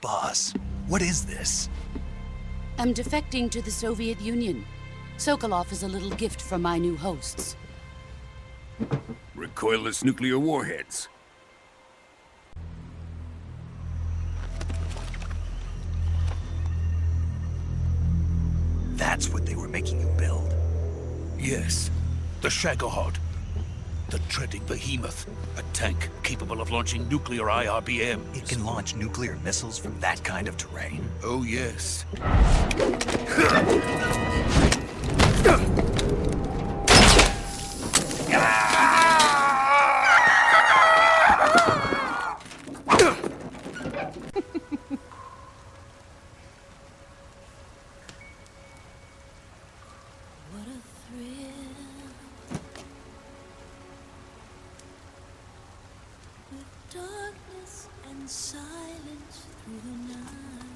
Boss, what is this? I'm defecting to the Soviet Union. Sokolov is a little gift from my new hosts. Recoilless nuclear warheads. That's what they were making you build. Yes, the Shagohod. The treading behemoth. A tank capable of launching nuclear IRBMs. It can launch nuclear missiles from that kind of terrain? Oh, yes.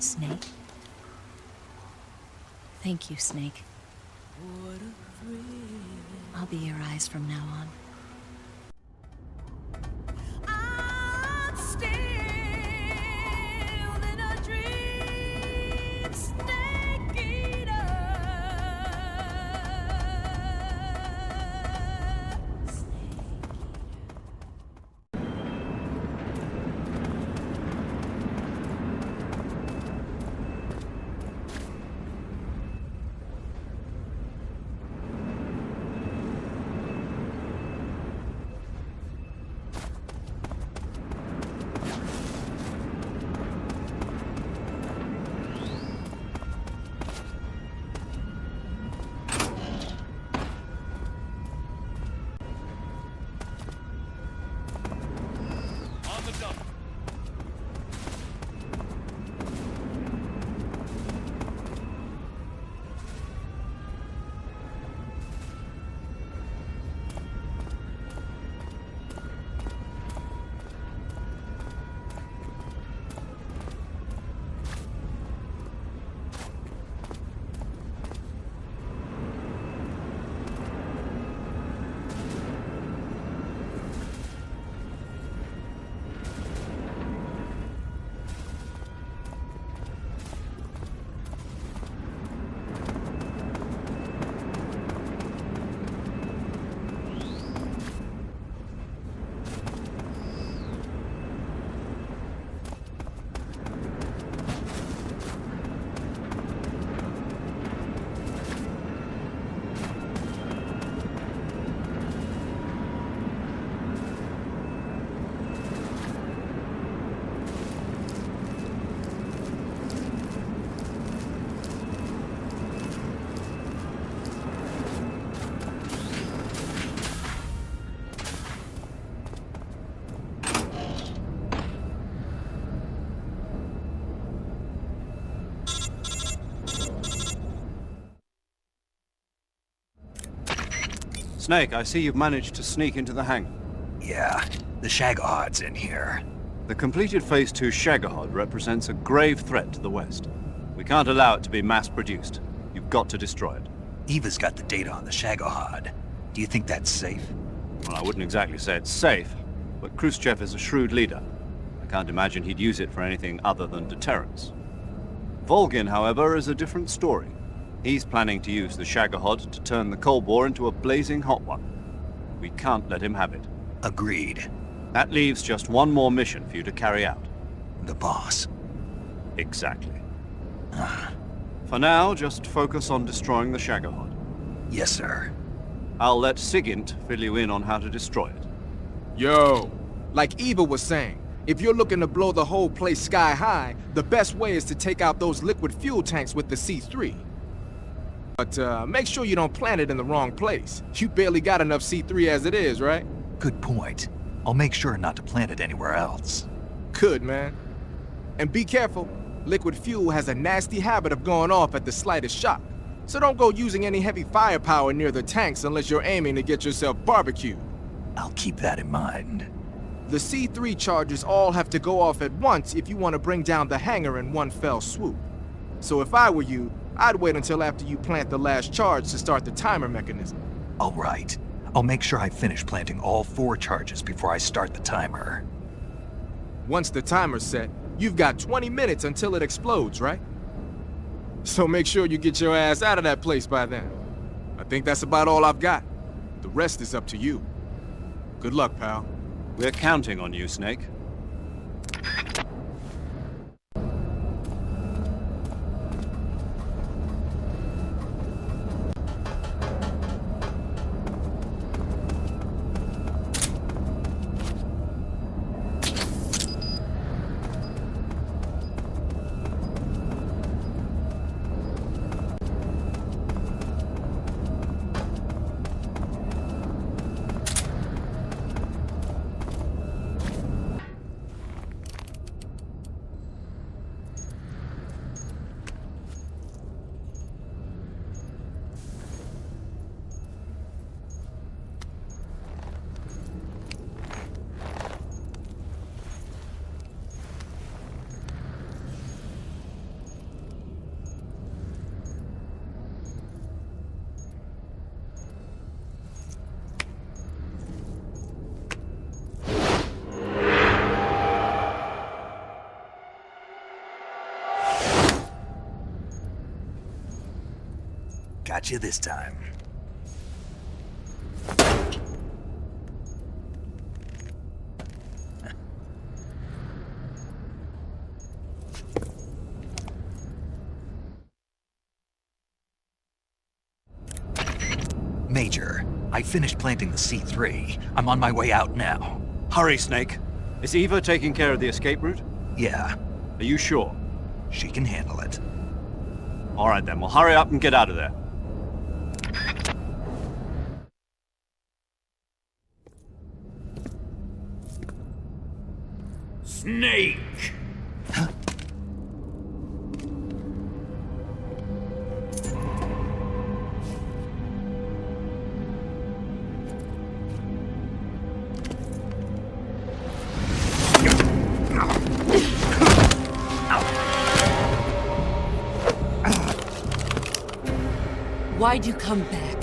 Snake? Thank you, Snake. I'll be your eyes from now on. I'm still in a dream, snake eater. Snake, I see you've managed to sneak into the hangar. Yeah, the Shagohod's in here. The completed Phase 2 Shagohod represents a grave threat to the West. We can't allow it to be mass-produced. You've got to destroy it. Eva's got the data on the Shagohod. Do you think that's safe? Well, I wouldn't exactly say it's safe, but Khrushchev is a shrewd leader. I can't imagine he'd use it for anything other than deterrence. Volgin, however, is a different story. He's planning to use the Shagohod to turn the Cold War into a blazing hot one. We can't let him have it. Agreed. That leaves just one more mission for you to carry out. The boss. Exactly. For now, just focus on destroying the Shagohod. Yes, sir. I'll let Sigint fill you in on how to destroy it. Yo, like Eva was saying, if you're looking to blow the whole place sky high, the best way is to take out those liquid fuel tanks with the C3. But make sure you don't plant it in the wrong place. You barely got enough C3 as it is, right? Good point. I'll make sure not to plant it anywhere else. Good, man. And be careful. Liquid fuel has a nasty habit of going off at the slightest shock. So don't go using any heavy firepower near the tanks unless you're aiming to get yourself barbecued. I'll keep that in mind. The C3 charges all have to go off at once if you want to bring down the hangar in one fell swoop. So if I were you, I'd wait until after you plant the last charge to start the timer mechanism. All right. I'll make sure I finish planting all 4 charges before I start the timer. Once the timer's set, You've got 20 minutes until it explodes, right? So make sure you get your ass out of that place by then. I think that's about all I've got. The rest is up to you. Good luck, pal. We're counting on you, Snake. Got you this time. Major, I finished planting the C3. I'm on my way out now. Hurry, Snake. Is Eva taking care of the escape route? Yeah, Are you sure? she can handle it. All right then, well hurry up and get out of there. Snake! Why'd you come back?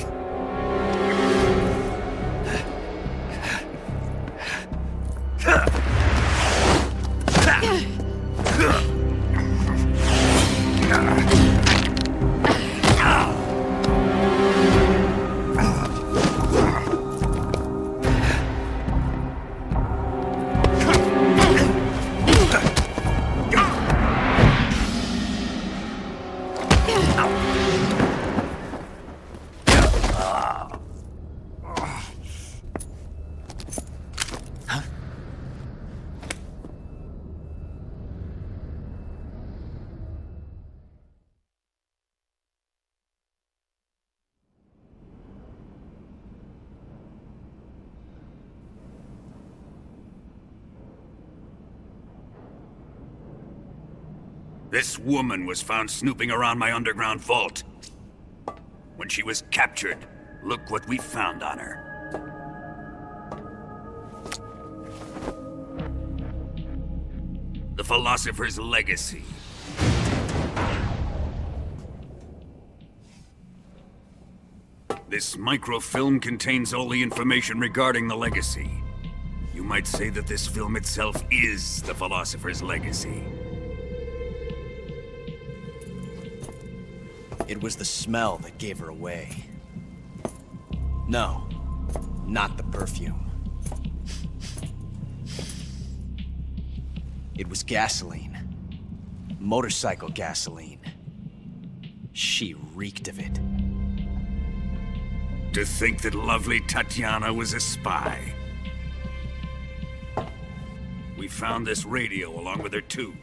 This woman was found snooping around my underground vault. When she was captured, look what we found on her. The Philosopher's Legacy. This microfilm contains all the information regarding the Legacy. You might say that this film itself is the Philosopher's Legacy. It was the smell that gave her away. No, not the perfume. It was gasoline. Motorcycle gasoline. She reeked of it. To think that lovely Tatiana was a spy. We found this radio along with her too.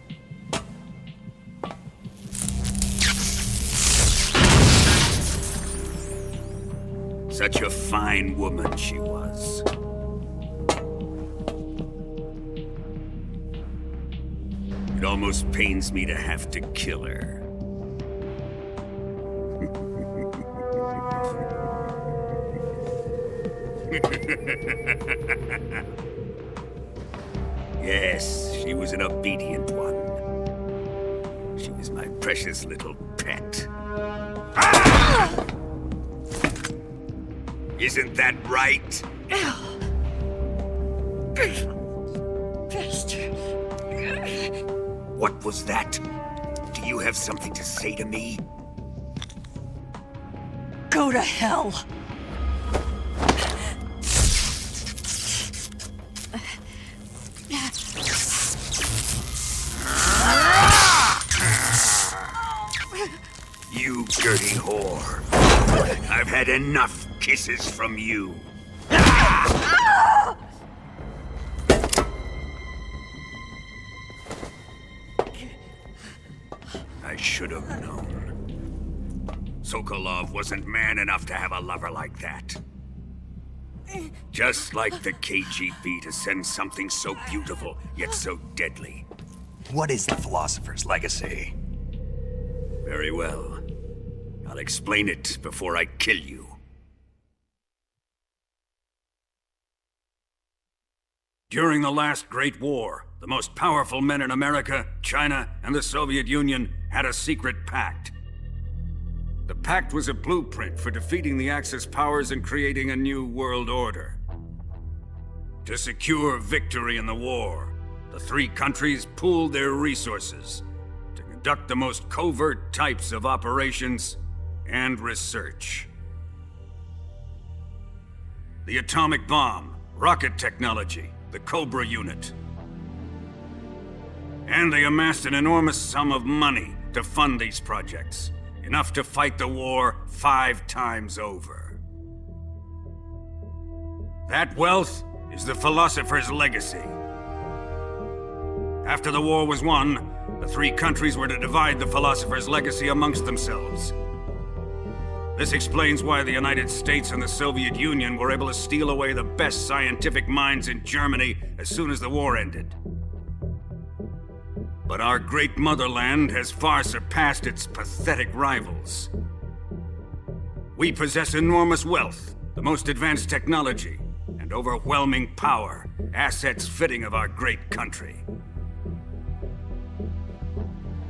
Such a fine woman she was. It almost pains me to have to kill her. Yes, she was an obedient one. She was my precious little pet. Ah! Isn't that right? Bastard. What was that? Do you have something to say to me? Go to hell. You dirty whore. I've had enough kisses from you. I should have known. Sokolov wasn't man enough to have a lover like that. Just like the KGB to send something so beautiful, yet so deadly. What is the Philosopher's Legacy? Very well. I'll explain it before I kill you. During the last Great War, the most powerful men in America, China, and the Soviet Union had a secret pact. The pact was a blueprint for defeating the Axis powers and creating a new world order. To secure victory in the war, the three countries pooled their resources to conduct the most covert types of operations and research. The atomic bomb, rocket technology, the Cobra unit. And they amassed an enormous sum of money to fund these projects, enough to fight the war 5 times over. That wealth is the Philosopher's Legacy. After the war was won, the three countries were to divide the Philosopher's Legacy amongst themselves. This explains why the United States and the Soviet Union were able to steal away the best scientific minds in Germany as soon as the war ended. But our great motherland has far surpassed its pathetic rivals. We possess enormous wealth, the most advanced technology, and overwhelming power, assets fitting of our great country.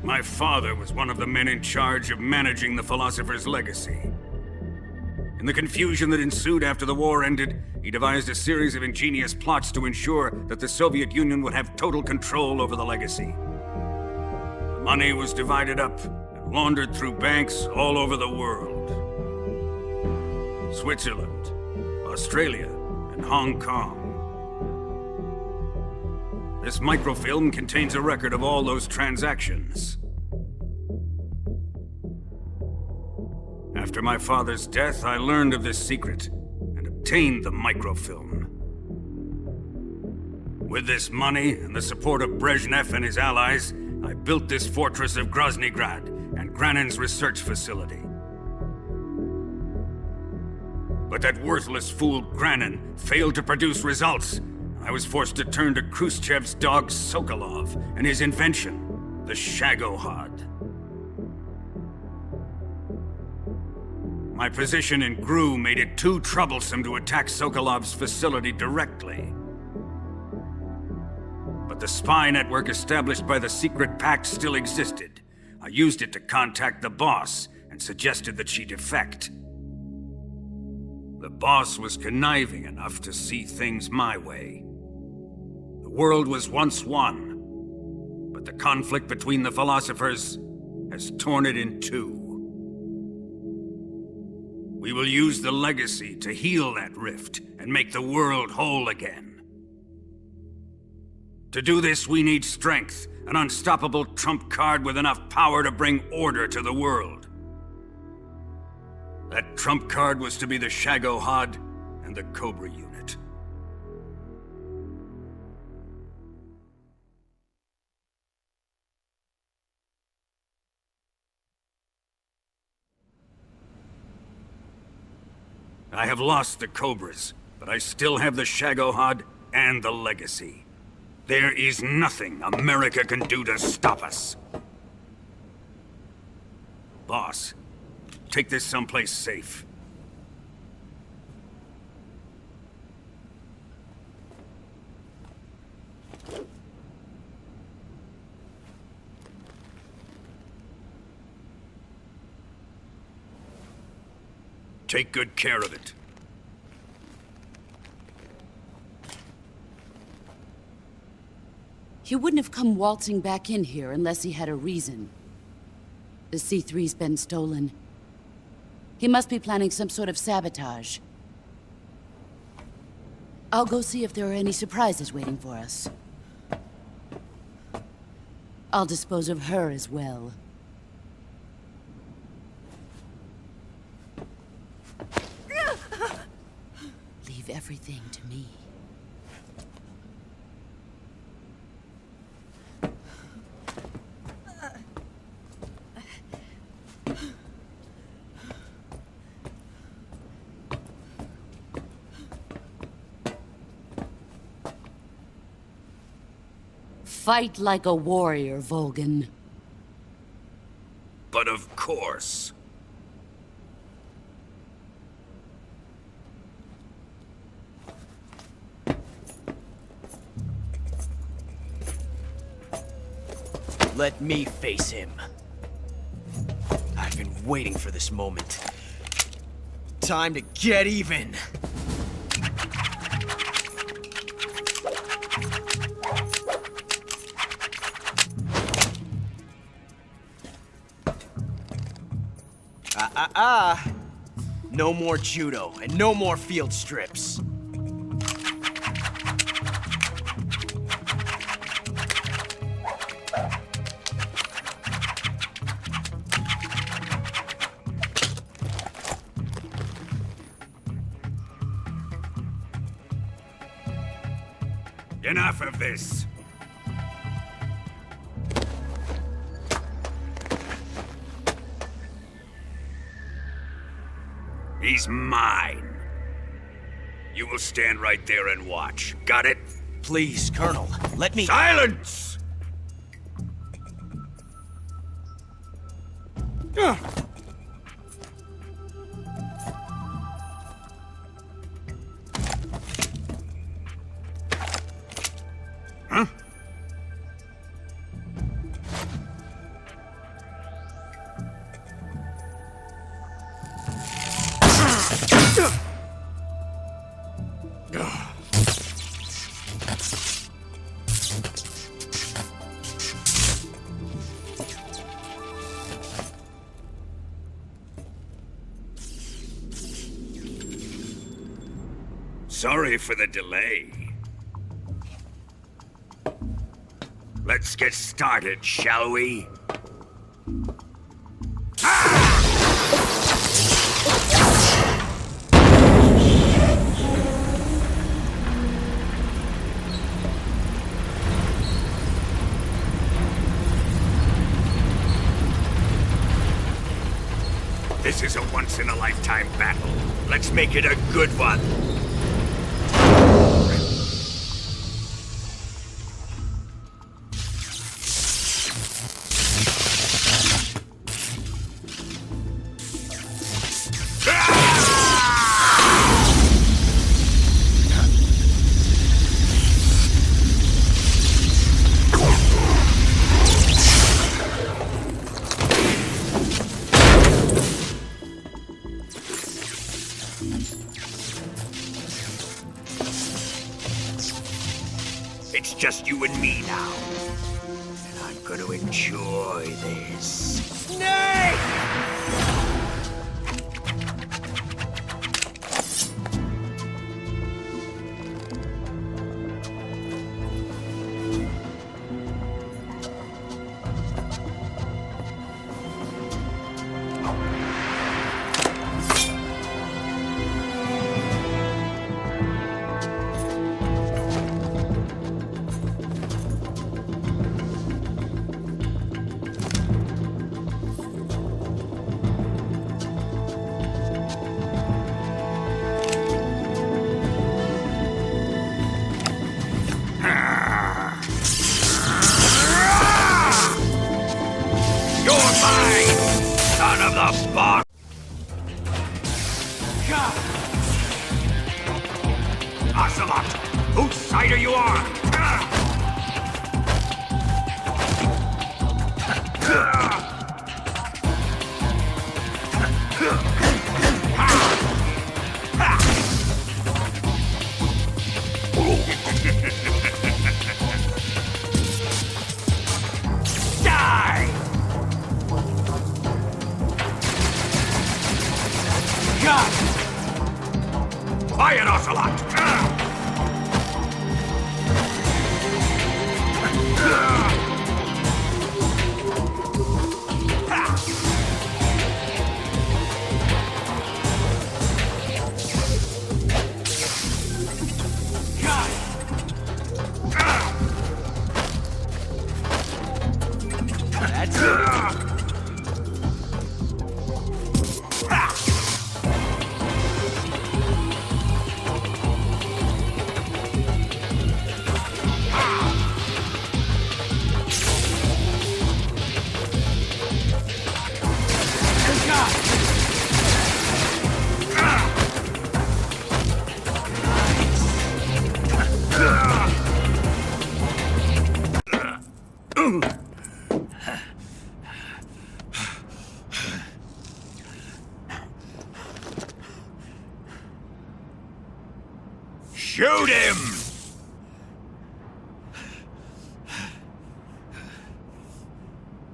My father was one of the men in charge of managing the Philosopher's Legacy. In the confusion that ensued after the war ended, he devised a series of ingenious plots to ensure that the Soviet Union would have total control over the legacy. The money was divided up and laundered through banks all over the world. Switzerland, Australia, and Hong Kong. This microfilm contains a record of all those transactions. After my father's death, I learned of this secret and obtained the microfilm. With this money and the support of Brezhnev and his allies, I built this fortress of Groznygrad and Granin's research facility. But that worthless fool Granin failed to produce results. I was forced to turn to Khrushchev's dog Sokolov and his invention, the Shagohod. My position in GRU made it too troublesome to attack Sokolov's facility directly. But the spy network established by the secret pact still existed. I used it to contact the boss and suggested that she defect. The boss was conniving enough to see things my way. The world was once one, but the conflict between the philosophers has torn it in two. We will use the legacy to heal that rift and make the world whole again. To do this, we need strength, an unstoppable trump card with enough power to bring order to the world. That trump card was to be the Shagohod and the Cobra unit. I have lost the Cobras, but I still have the Shagohod and the legacy. There is nothing America can do to stop us. Boss, take this someplace safe. Take good care of it. He wouldn't have come waltzing back in here unless he had a reason. The C3's been stolen. He must be planning some sort of sabotage. I'll go see if there are any surprises waiting for us. I'll dispose of her as well. Leave everything to me. Fight like a warrior, Volgin. But of course. Let me face him. I've been waiting for this moment. Time to get even. No more judo, and no more field strips. Enough of this. He's mine. You will stand right there and watch. Got it? Please, Colonel, let me— Silence! Huh? Sorry for the delay. Let's get started, shall we? This is a once-in-a-lifetime battle. Let's make it a good one. It's just you and me now. And I'm gonna enjoy this. Snake! Son of the bog! Ocelot! Whose side are you on? that ocelot! Shoot him!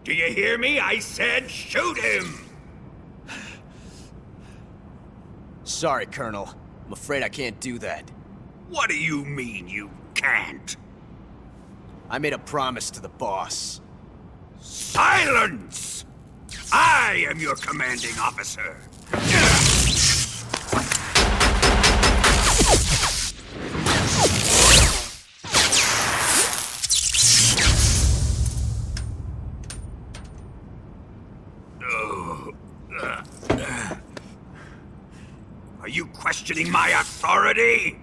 Do you hear me? I said shoot him! Sorry, Colonel. I'm afraid I can't do that. What do you mean you can't? I made a promise to the boss. Silence! I am your commanding officer. Are you questioning my authority?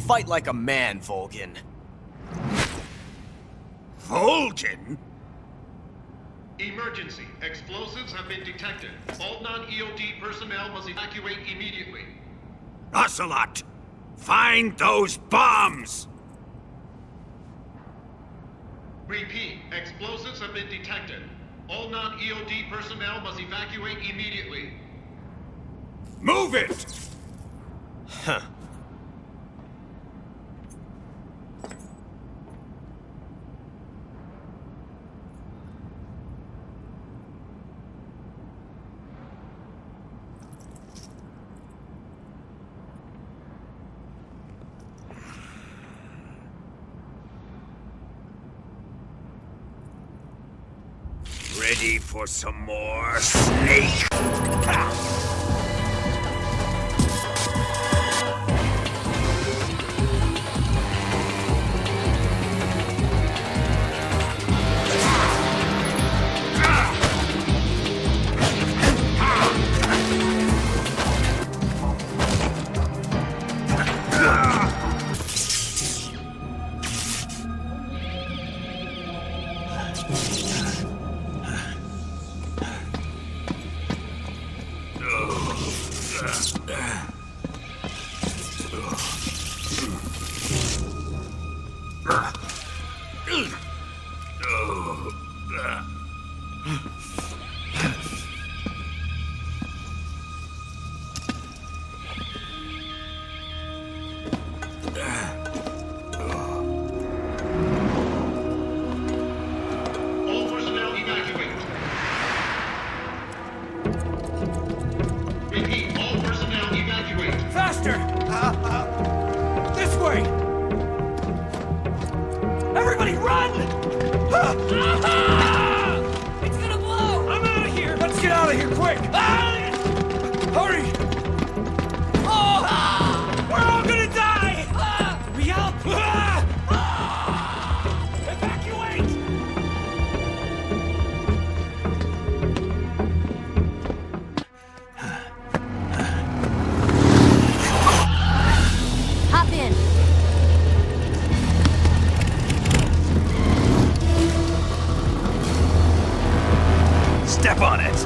Fight like a man, Volgin. Volgin? Emergency. Explosives have been detected. All non-EOD personnel must evacuate immediately. Ocelot! Find those bombs! Repeat. Explosives have been detected. All non-EOD personnel must evacuate immediately. Move it! Huh. Ready for some more, Snake? All personnel evacuate. Repeat. All personnel evacuate. Faster! This way! Everybody run! It's gonna blow! I'm out of here! Let's get out of here quick! Hurry! We're all gonna die! We help! Evacuate! Hop in. Step on it!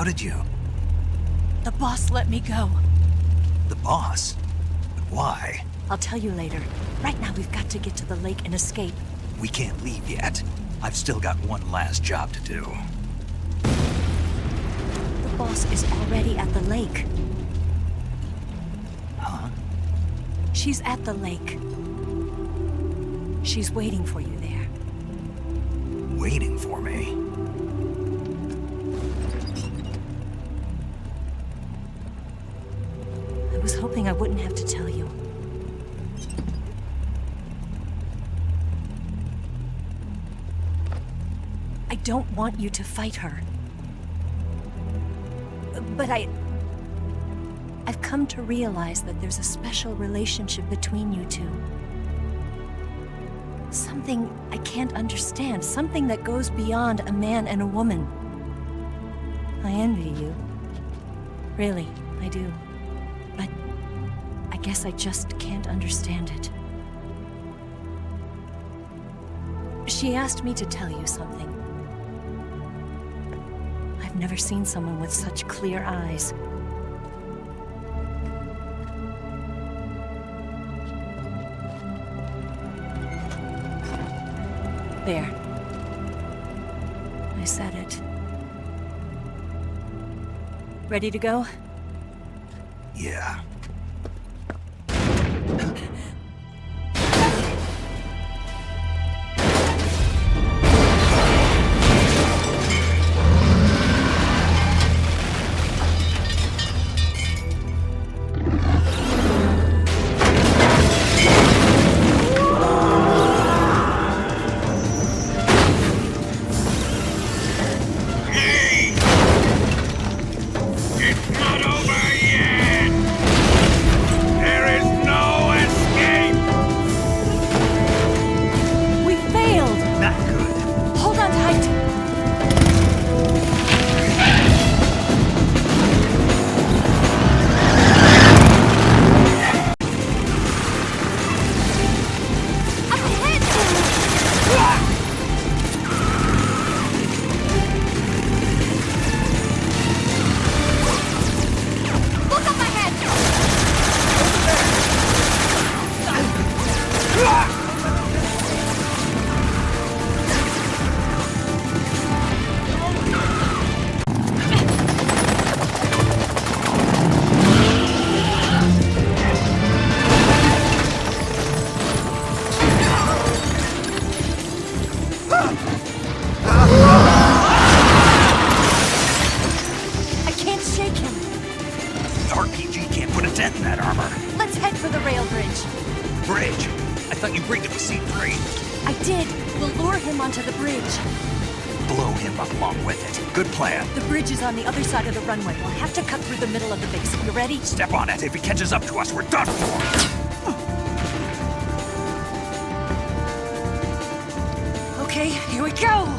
How did you? The boss let me go. The boss? But why? I'll tell you later. Right now, we've got to get to the lake and escape. We can't leave yet. I've still got one last job to do. The boss is already at the lake. Huh? She's at the lake. She's waiting for you there. Waiting for me? I was hoping I wouldn't have to tell you. I don't want you to fight her. But I've come to realize that there's a special relationship between you two. Something I can't understand, something that goes beyond a man and a woman. I envy you. Really, I do. But I guess I just can't understand it. She asked me to tell you something. I've never seen someone with such clear eyes. There. I said it. Ready to go? Yeah. On the other side of the runway. We'll have to cut through the middle of the base. You ready? Step on it. If he catches up to us, we're done for. Okay, here we go!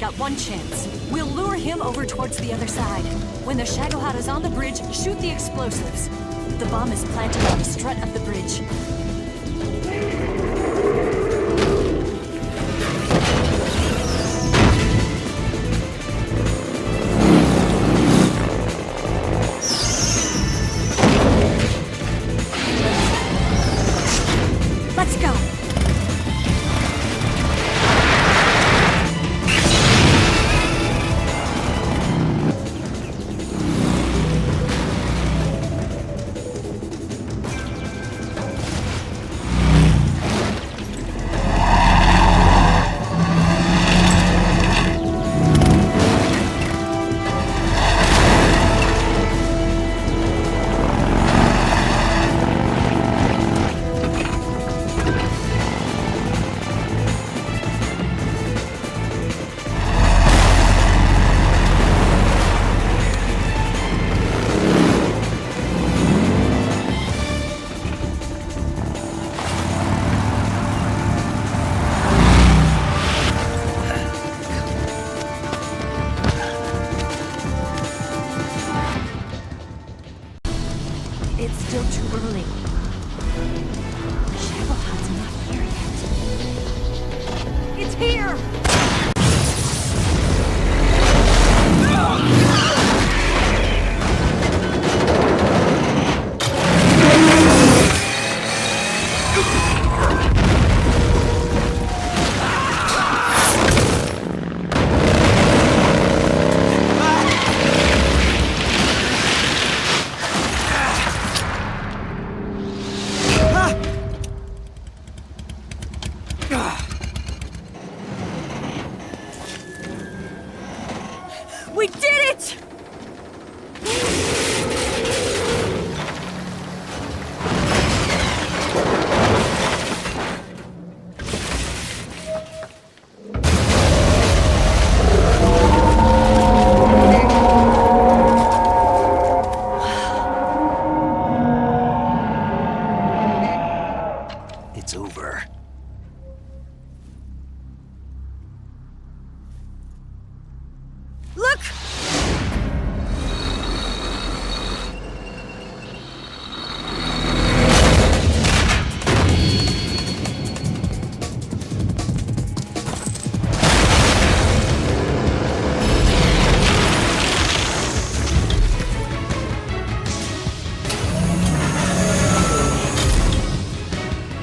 got one chance. We'll lure him over towards the other side. When the Shagohod is on the bridge, shoot the explosives. The bomb is planted on the strut of the bridge. Let's go! It's still too early. Shagohod's not here yet. It's here! We did it! It's over. Look!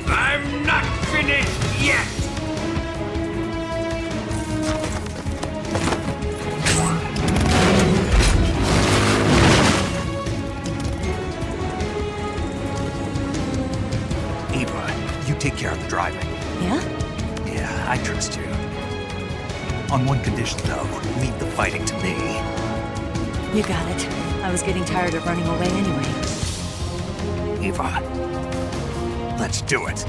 I'm not finished yet! Eva, you take care of the driving. Yeah? Yeah, I trust you. On one condition, though, leave the fighting to me. You got it. I was getting tired of running away anyway. Eva, let's do it.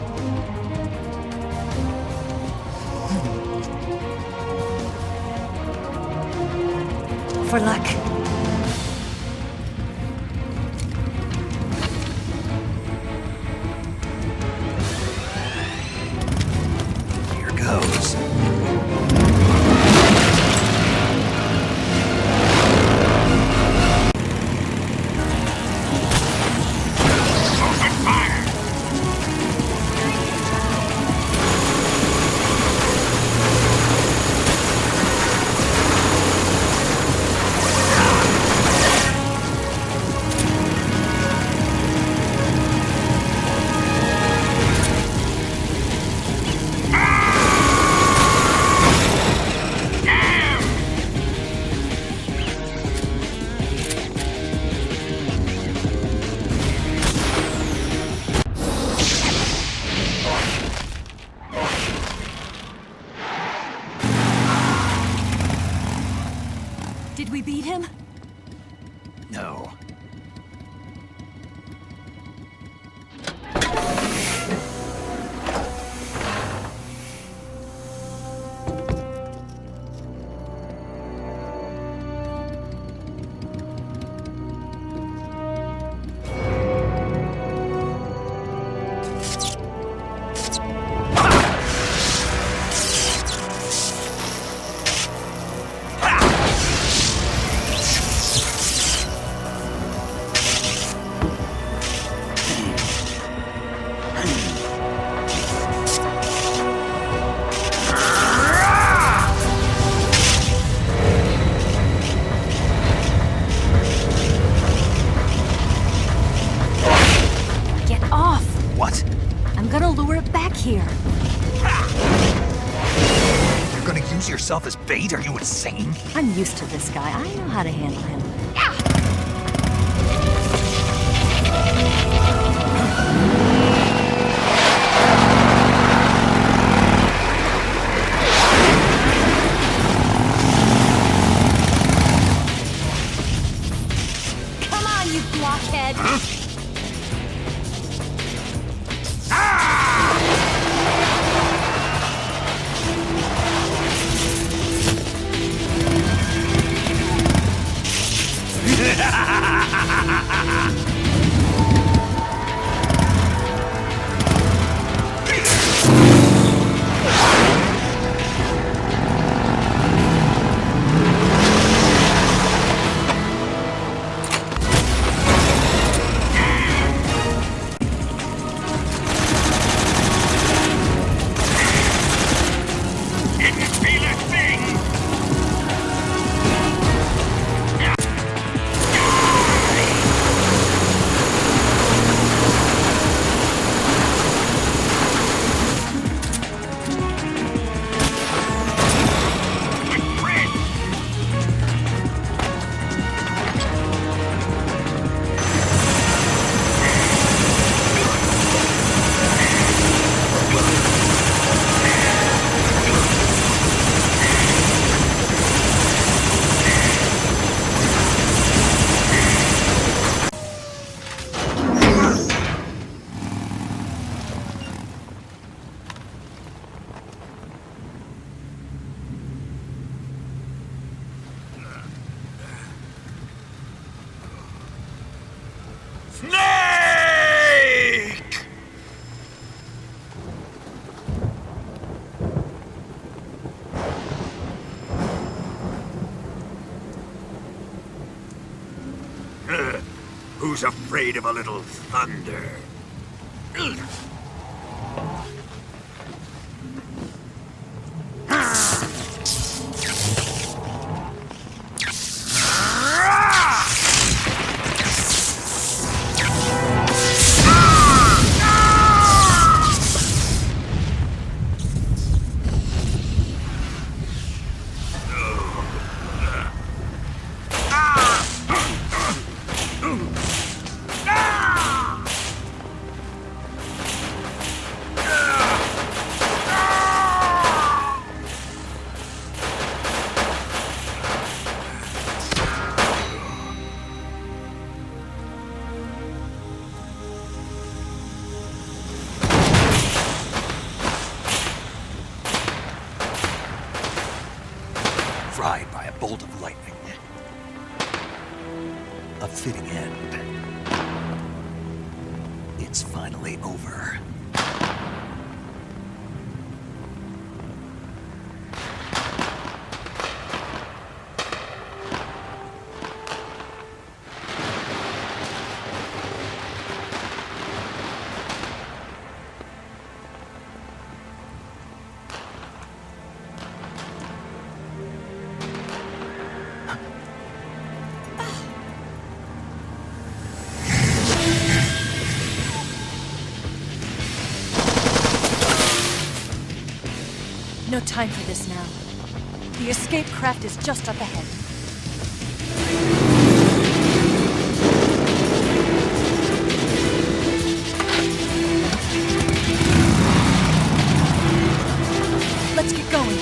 For luck. Here goes. Did we beat him? No. here. You're gonna use yourself as bait? Are you insane? I'm used to this guy. I know how to handle him. Come on, you blockhead! Snake! Who's afraid of a little thunder? Fried by a bolt of lightning. A fitting end. It's finally over. No time for this now. The escape craft is just up ahead. Let's get going.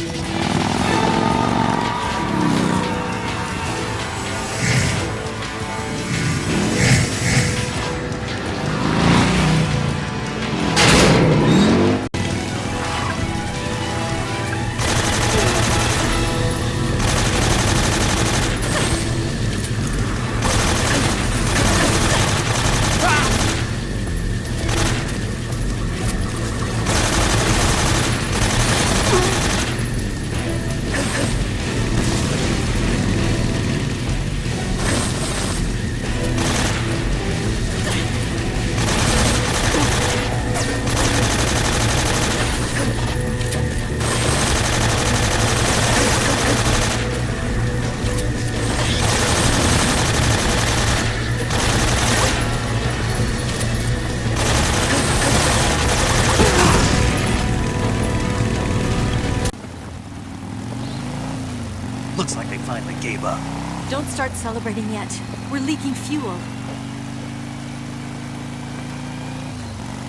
Eva. Don't start celebrating yet. We're leaking fuel.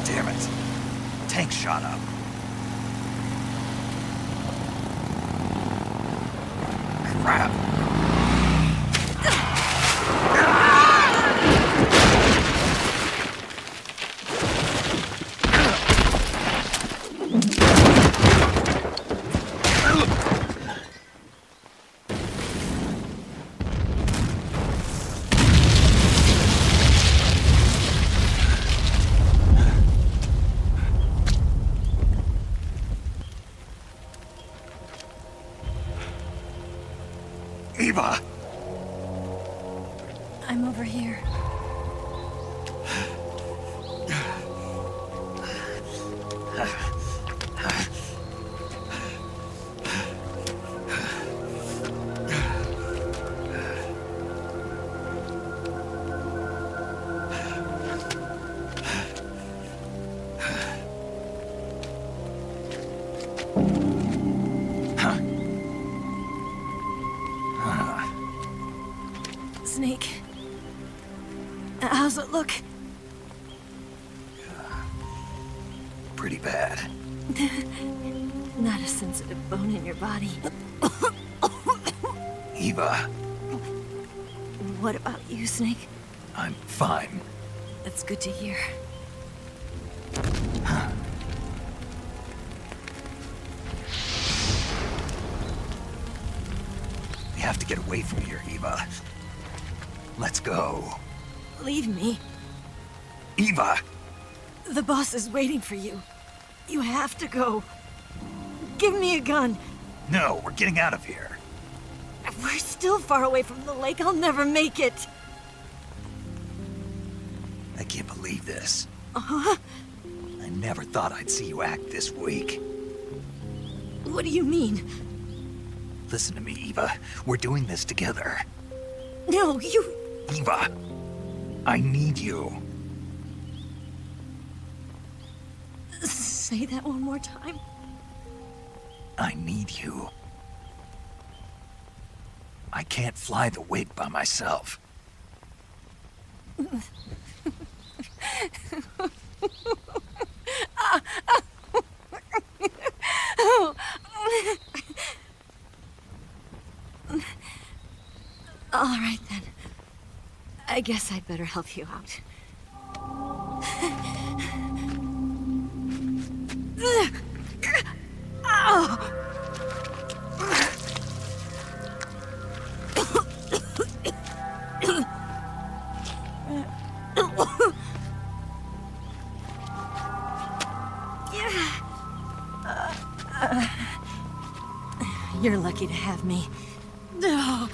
Damn it. Tank shot up. Crap. Eva! I'm over here. Snake. How's it look? Pretty bad. Not a sensitive bone in your body. Eva, What about you, Snake? I'm fine. That's good to hear. We have to get away from here, Eva. Let's go. Leave me. Eva! The boss is waiting for you. You have to go. Give me a gun. No, we're getting out of here. We're still far away from the lake. I'll never make it. I can't believe this. Uh-huh. I never thought I'd see you act this weak. What do you mean? Listen to me, Eva. We're doing this together. No, you... Eva, I need you. Say that one more time. I need you. I can't fly the wig by myself. All right, then. I guess I'd better help you out. You're lucky to have me. No.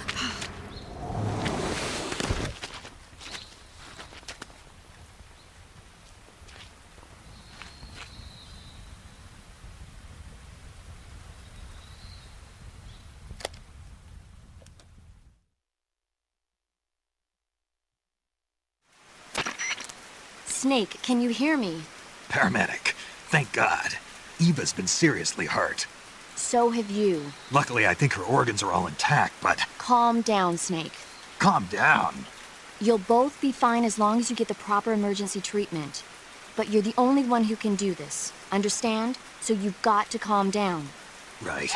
Snake, can you hear me? Paramedic, thank God. Eva's been seriously hurt. So have you. Luckily, I think her organs are all intact, but... Calm down, Snake. Calm down. You'll both be fine as long as you get the proper emergency treatment. But you're the only one who can do this. Understand? So you've got to calm down. Right.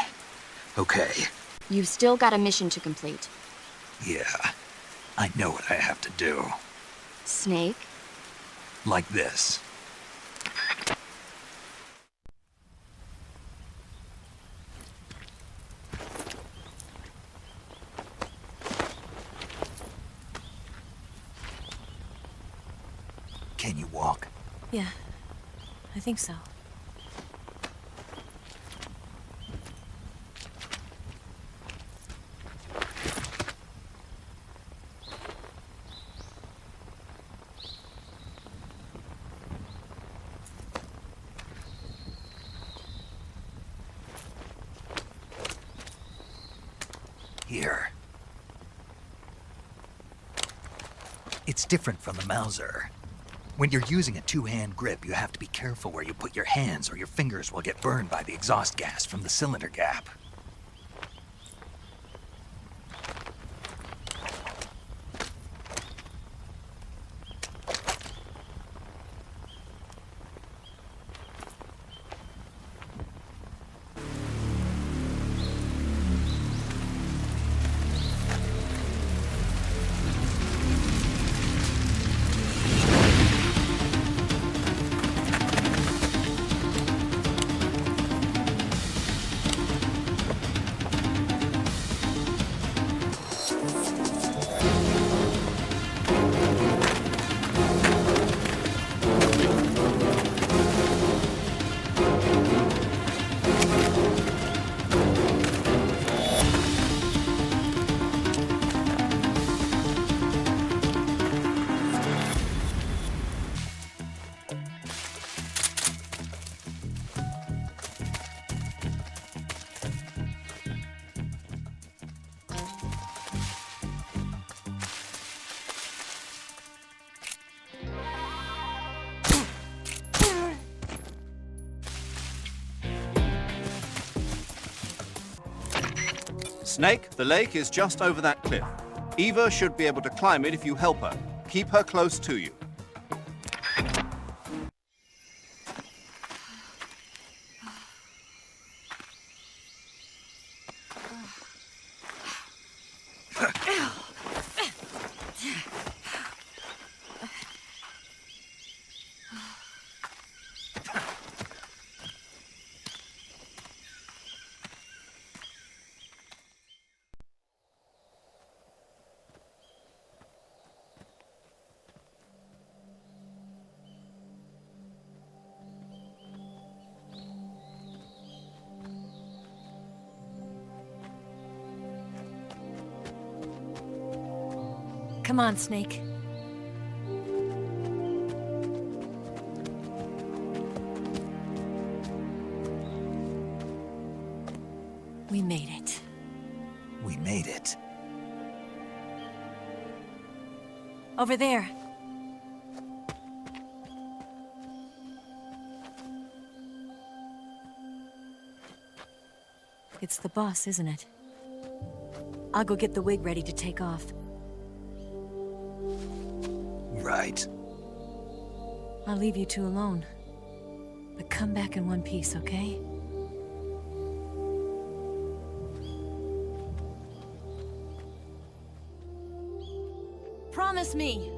Okay. You've still got a mission to complete. Yeah. I know what I have to do. Snake? Like this. Can you walk? Yeah, I think so. Here. It's different from the Mauser. When you're using a two-hand grip, you have to be careful where you put your hands or your fingers will get burned by the exhaust gas from the cylinder gap. Snake, the lake is just over that cliff. Eva should be able to climb it if you help her. Keep her close to you. Come on, Snake. We made it. We made it. Over there. It's the boss, isn't it? I'll go get the wig ready to take off. Right. I'll leave you two alone. But come back in one piece, okay? Promise me!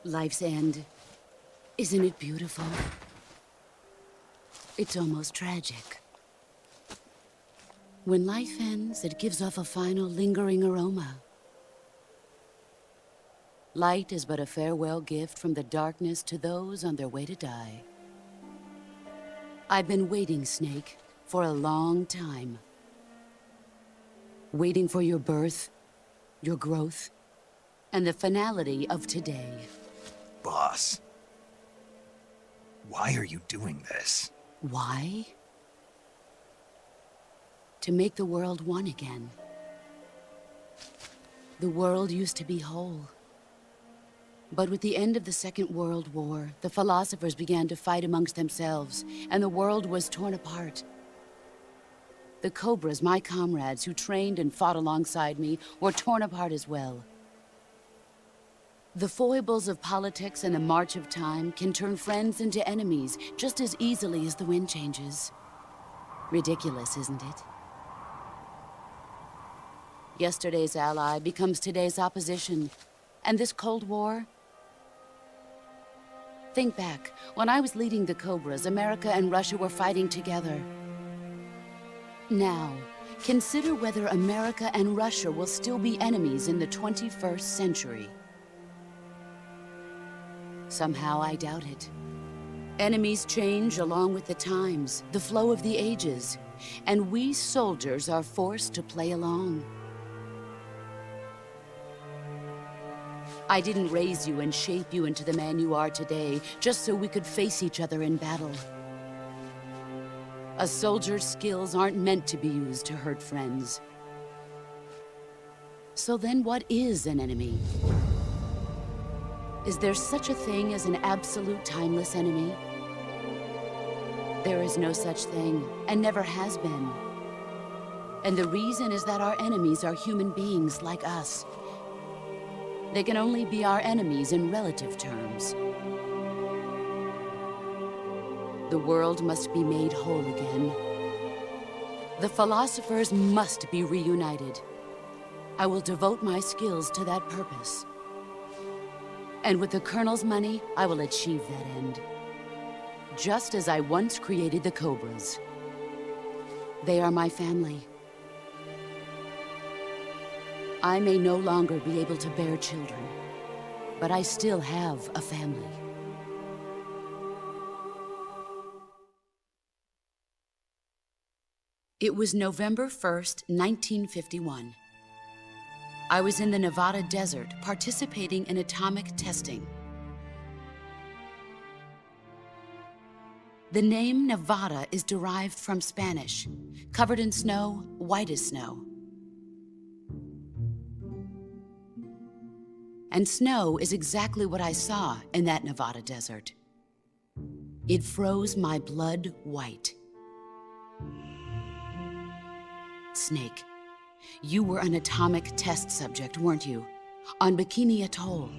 Life's end. Isn't it beautiful? It's almost tragic. When life ends, it gives off a final lingering aroma. Light is but a farewell gift from the darkness to those on their way to die. I've been waiting, Snake, for a long time. Waiting for your birth, your growth, and the finality of today. Boss, why are you doing this? Why? To make the world one again. The world used to be whole. But with the end of the Second World War, the philosophers began to fight amongst themselves, and the world was torn apart. The Cobras, my comrades who trained and fought alongside me, were torn apart as well. The foibles of politics and the march of time can turn friends into enemies just as easily as the wind changes. Ridiculous, isn't it? Yesterday's ally becomes today's opposition, and this Cold War? Think back. When I was leading the Cobras, America and Russia were fighting together. Now, consider whether America and Russia will still be enemies in the 21st century. Somehow I doubt it. Enemies change along with the times, the flow of the ages, and we soldiers are forced to play along. I didn't raise you and shape you into the man you are today just so we could face each other in battle. A soldier's skills aren't meant to be used to hurt friends. So then what is an enemy? Is there such a thing as an absolute timeless enemy? There is no such thing, and never has been. And the reason is that our enemies are human beings like us. They can only be our enemies in relative terms. The world must be made whole again. The philosophers must be reunited. I will devote my skills to that purpose. And with the Colonel's money, I will achieve that end. Just as I once created the Cobras. They are my family. I may no longer be able to bear children, but I still have a family. It was November 1st, 1951. I was in the Nevada desert participating in atomic testing. The name Nevada is derived from Spanish, covered in snow, white as snow. And snow is exactly what I saw in that Nevada desert. It froze my blood white. Snake, you were an atomic test subject, weren't you? On Bikini Atoll.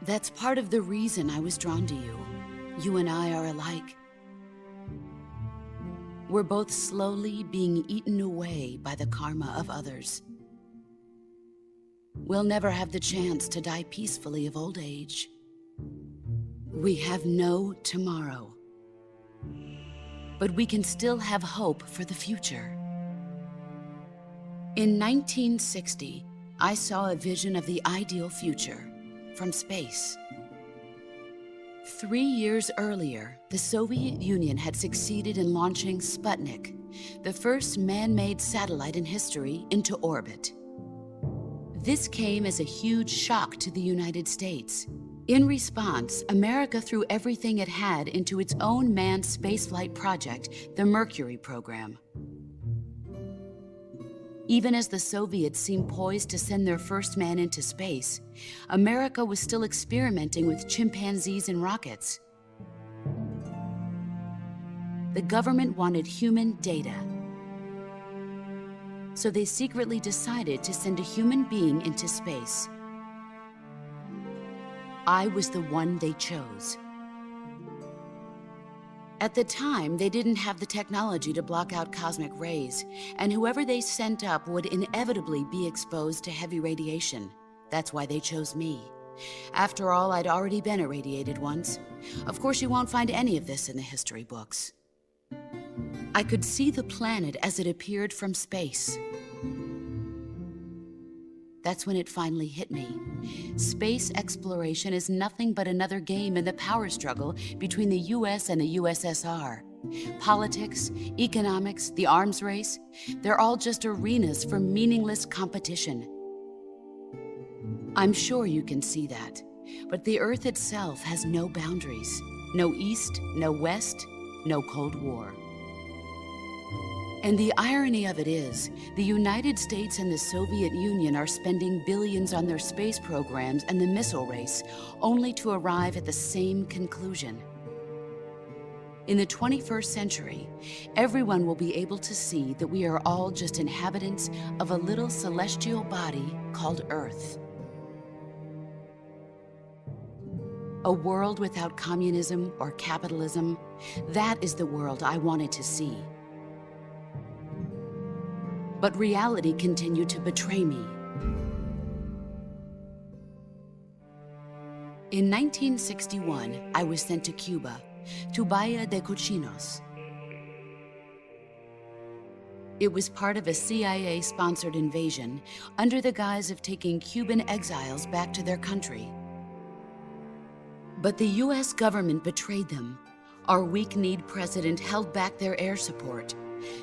That's part of the reason I was drawn to you. You and I are alike. We're both slowly being eaten away by the karma of others. We'll never have the chance to die peacefully of old age. We have no tomorrow. But we can still have hope for the future. In 1960, I saw a vision of the ideal future from space. 3 years earlier, the Soviet Union had succeeded in launching Sputnik, the first man-made satellite in history, into orbit. This came as a huge shock to the United States. In response, America threw everything it had into its own manned spaceflight project, the Mercury program. Even as the Soviets seemed poised to send their first man into space, America was still experimenting with chimpanzees and rockets. The government wanted human data. So they secretly decided to send a human being into space. I was the one they chose. At the time, they didn't have the technology to block out cosmic rays, and whoever they sent up would inevitably be exposed to heavy radiation. That's why they chose me. After all, I'd already been irradiated once. Of course, you won't find any of this in the history books. I could see the planet as it appeared from space. That's when it finally hit me. Space exploration is nothing but another game in the power struggle between the US and the USSR. Politics, economics, the arms race, they're all just arenas for meaningless competition. I'm sure you can see that, but the Earth itself has no boundaries. No East, no West, no Cold War. And the irony of it is, the United States and the Soviet Union are spending billions on their space programs and the missile race, only to arrive at the same conclusion. In the 21st century, everyone will be able to see that we are all just inhabitants of a little celestial body called Earth. A world without communism or capitalism, that is the world I wanted to see. But reality continued to betray me. In 1961, I was sent to Cuba, to Bahia de Cochinos. It was part of a CIA-sponsored invasion under the guise of taking Cuban exiles back to their country. But the US government betrayed them. Our weak-kneed president held back their air support.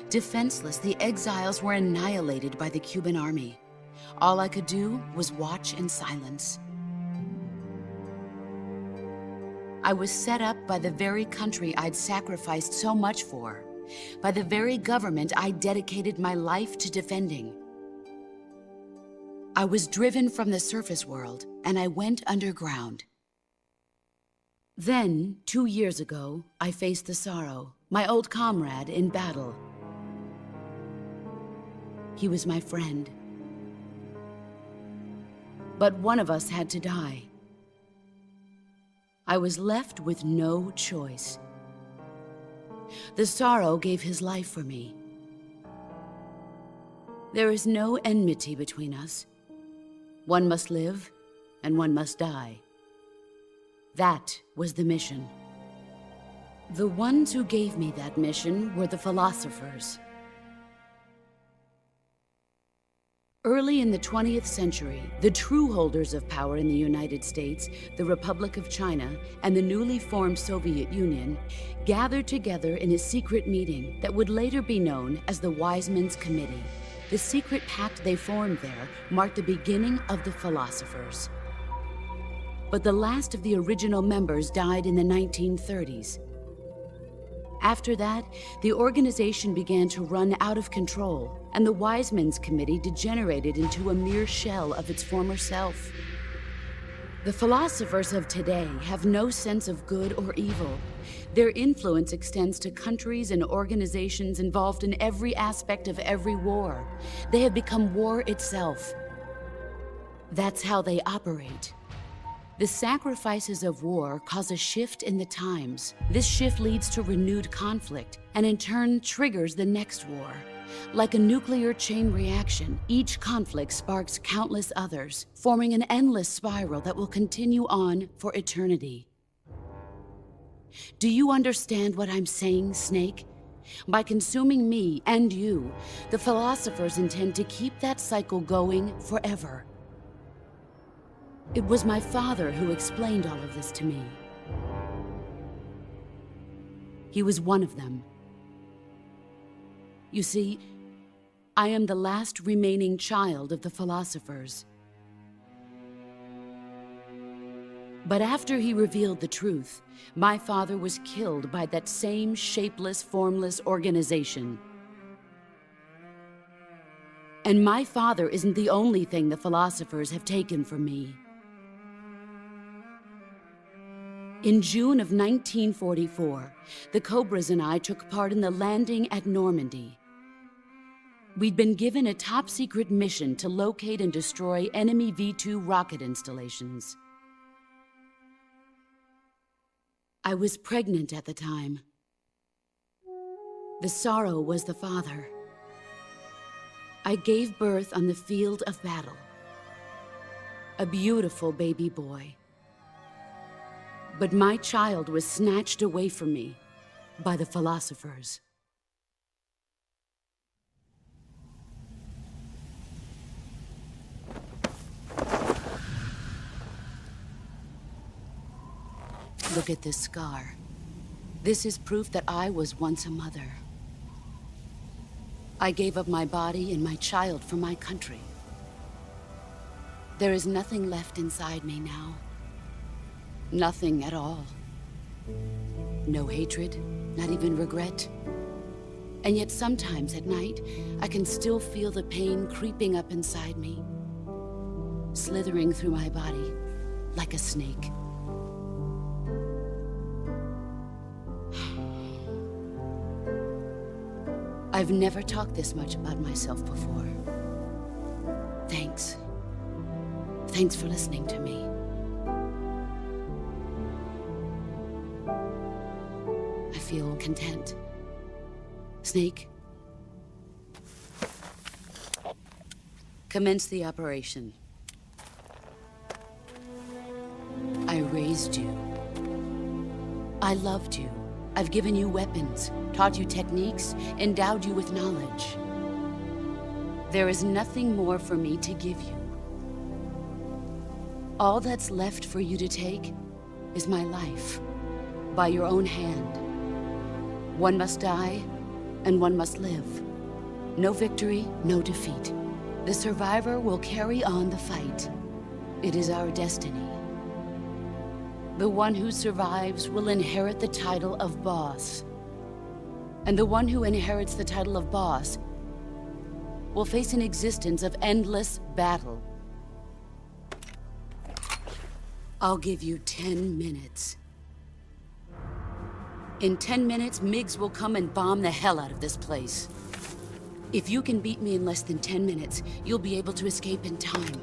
Defenseless, the exiles were annihilated by the Cuban army. All I could do was watch in silence. I was set up by the very country I'd sacrificed so much for, by the very government I dedicated my life to defending. I was driven from the surface world, and I went underground. Then, 2 years ago, I faced the Sorrow, my old comrade in battle. He was my friend. But one of us had to die. I was left with no choice. The Sorrow gave his life for me. There is no enmity between us. One must live, and one must die. That was the mission. The ones who gave me that mission were the philosophers. Early in the 20th century, the true holders of power in the United States, the Republic of China, and the newly formed Soviet Union gathered together in a secret meeting that would later be known as the Wise Men's Committee. The secret pact they formed there marked the beginning of the Philosophers. But the last of the original members died in the 1930s. After that, the organization began to run out of control, and the Wise Men's Committee degenerated into a mere shell of its former self. The philosophers of today have no sense of good or evil. Their influence extends to countries and organizations involved in every aspect of every war. They have become war itself. That's how they operate. The sacrifices of war cause a shift in the times. This shift leads to renewed conflict, and in turn triggers the next war. Like a nuclear chain reaction, each conflict sparks countless others, forming an endless spiral that will continue on for eternity. Do you understand what I'm saying, Snake? By consuming me and you, the philosophers intend to keep that cycle going forever. It was my father who explained all of this to me. He was one of them. You see, I am the last remaining child of the philosophers. But after he revealed the truth, my father was killed by that same shapeless, formless organization. And my father isn't the only thing the philosophers have taken from me. In June of 1944, the Cobras and I took part in the landing at Normandy. We'd been given a top-secret mission to locate and destroy enemy V-2 rocket installations. I was pregnant at the time. The sorrow was the father. I gave birth on the field of battle. A beautiful baby boy. But my child was snatched away from me by the philosophers. Look at this scar. This is proof that I was once a mother. I gave up my body and my child for my country. There is nothing left inside me now. Nothing at all. No hatred, not even regret. And yet sometimes at night, I can still feel the pain creeping up inside me, slithering through my body like a snake. I've never talked this much about myself before. Thanks. Thanks for listening to me. I feel content. Snake, commence the operation. I raised you. I loved you. I've given you weapons, taught you techniques, endowed you with knowledge. There is nothing more for me to give you. All that's left for you to take is my life, by your own hand. One must die, and one must live. No victory, no defeat. The survivor will carry on the fight. It is our destiny. The one who survives will inherit the title of boss. And the one who inherits the title of boss will face an existence of endless battle. I'll give you 10 minutes. In 10 minutes, MiGs will come and bomb the hell out of this place. If you can beat me in less than 10 minutes, you'll be able to escape in time.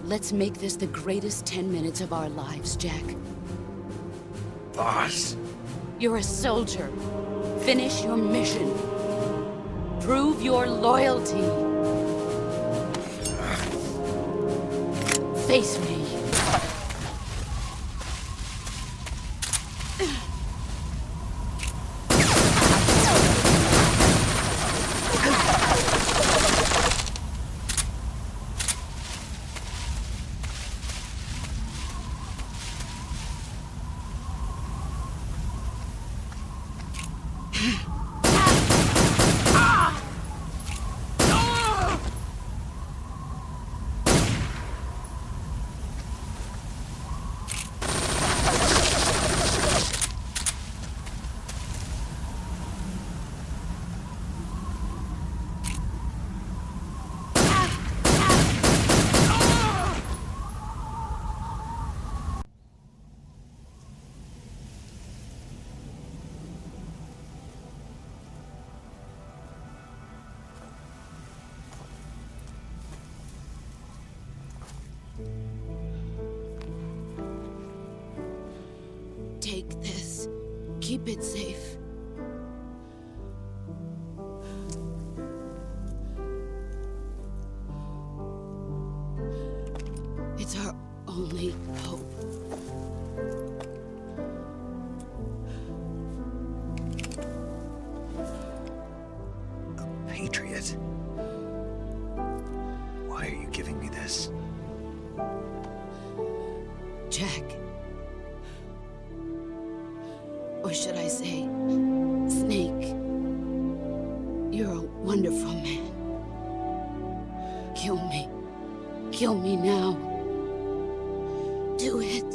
Let's make this the greatest 10 minutes of our lives, Jack. Boss? You're a soldier. Finish your mission. Prove your loyalty. Face me. Take this. Keep it safe. It's our only hope. A patriot? Why are you giving me this? Jack. Or should I say, Snake. You're a wonderful man. Kill me. Kill me now. Do it.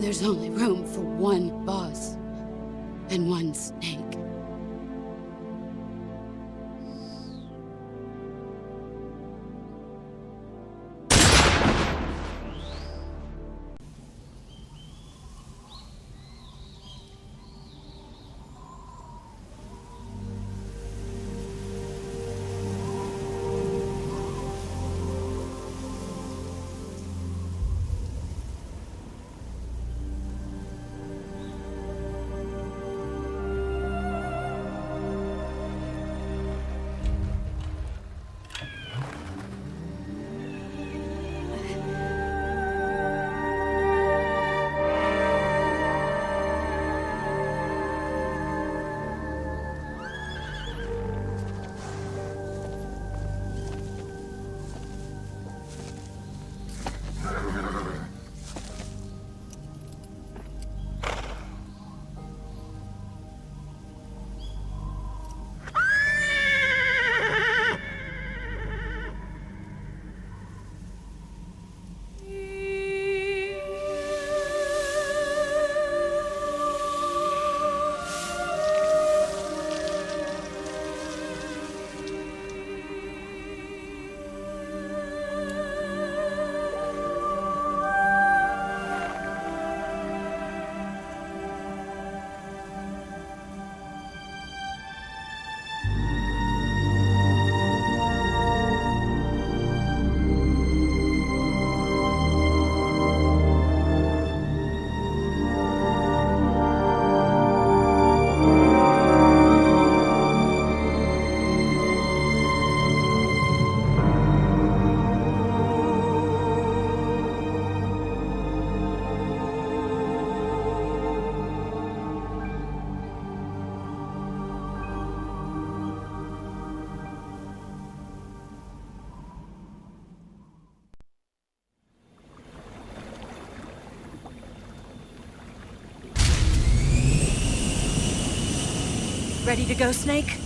There's only room for one boss and one Snake. Ready to go, Snake?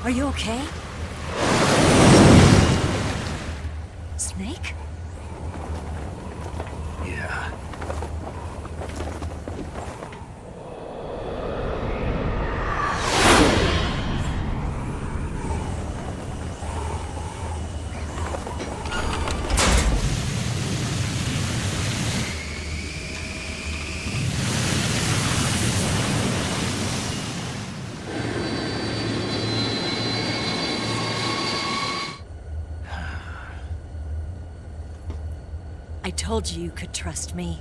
Are you okay? Snake? Yeah. I told you you could trust me.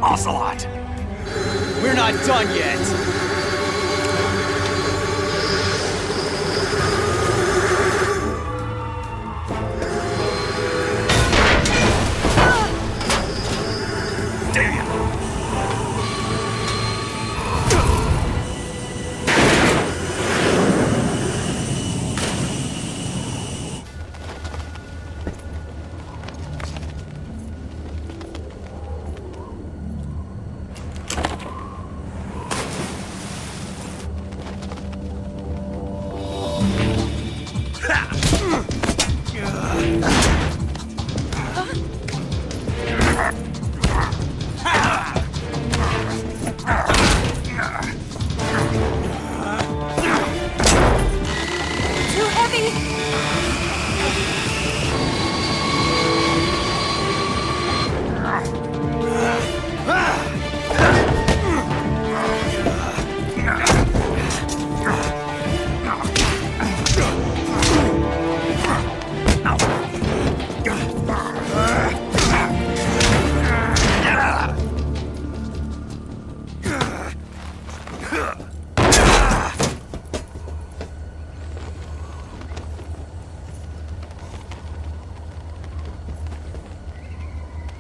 Ocelot! We're not done yet!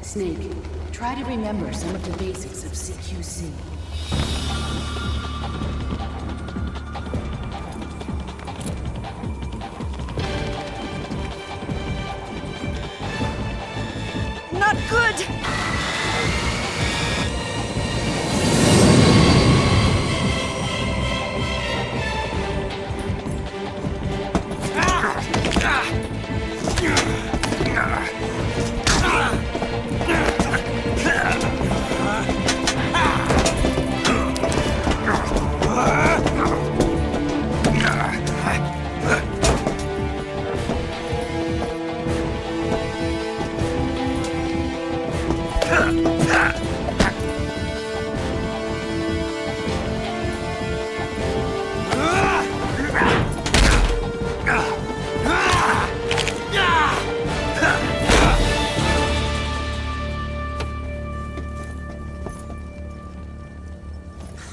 Snake, try to remember some of the basics of CQC. Not good!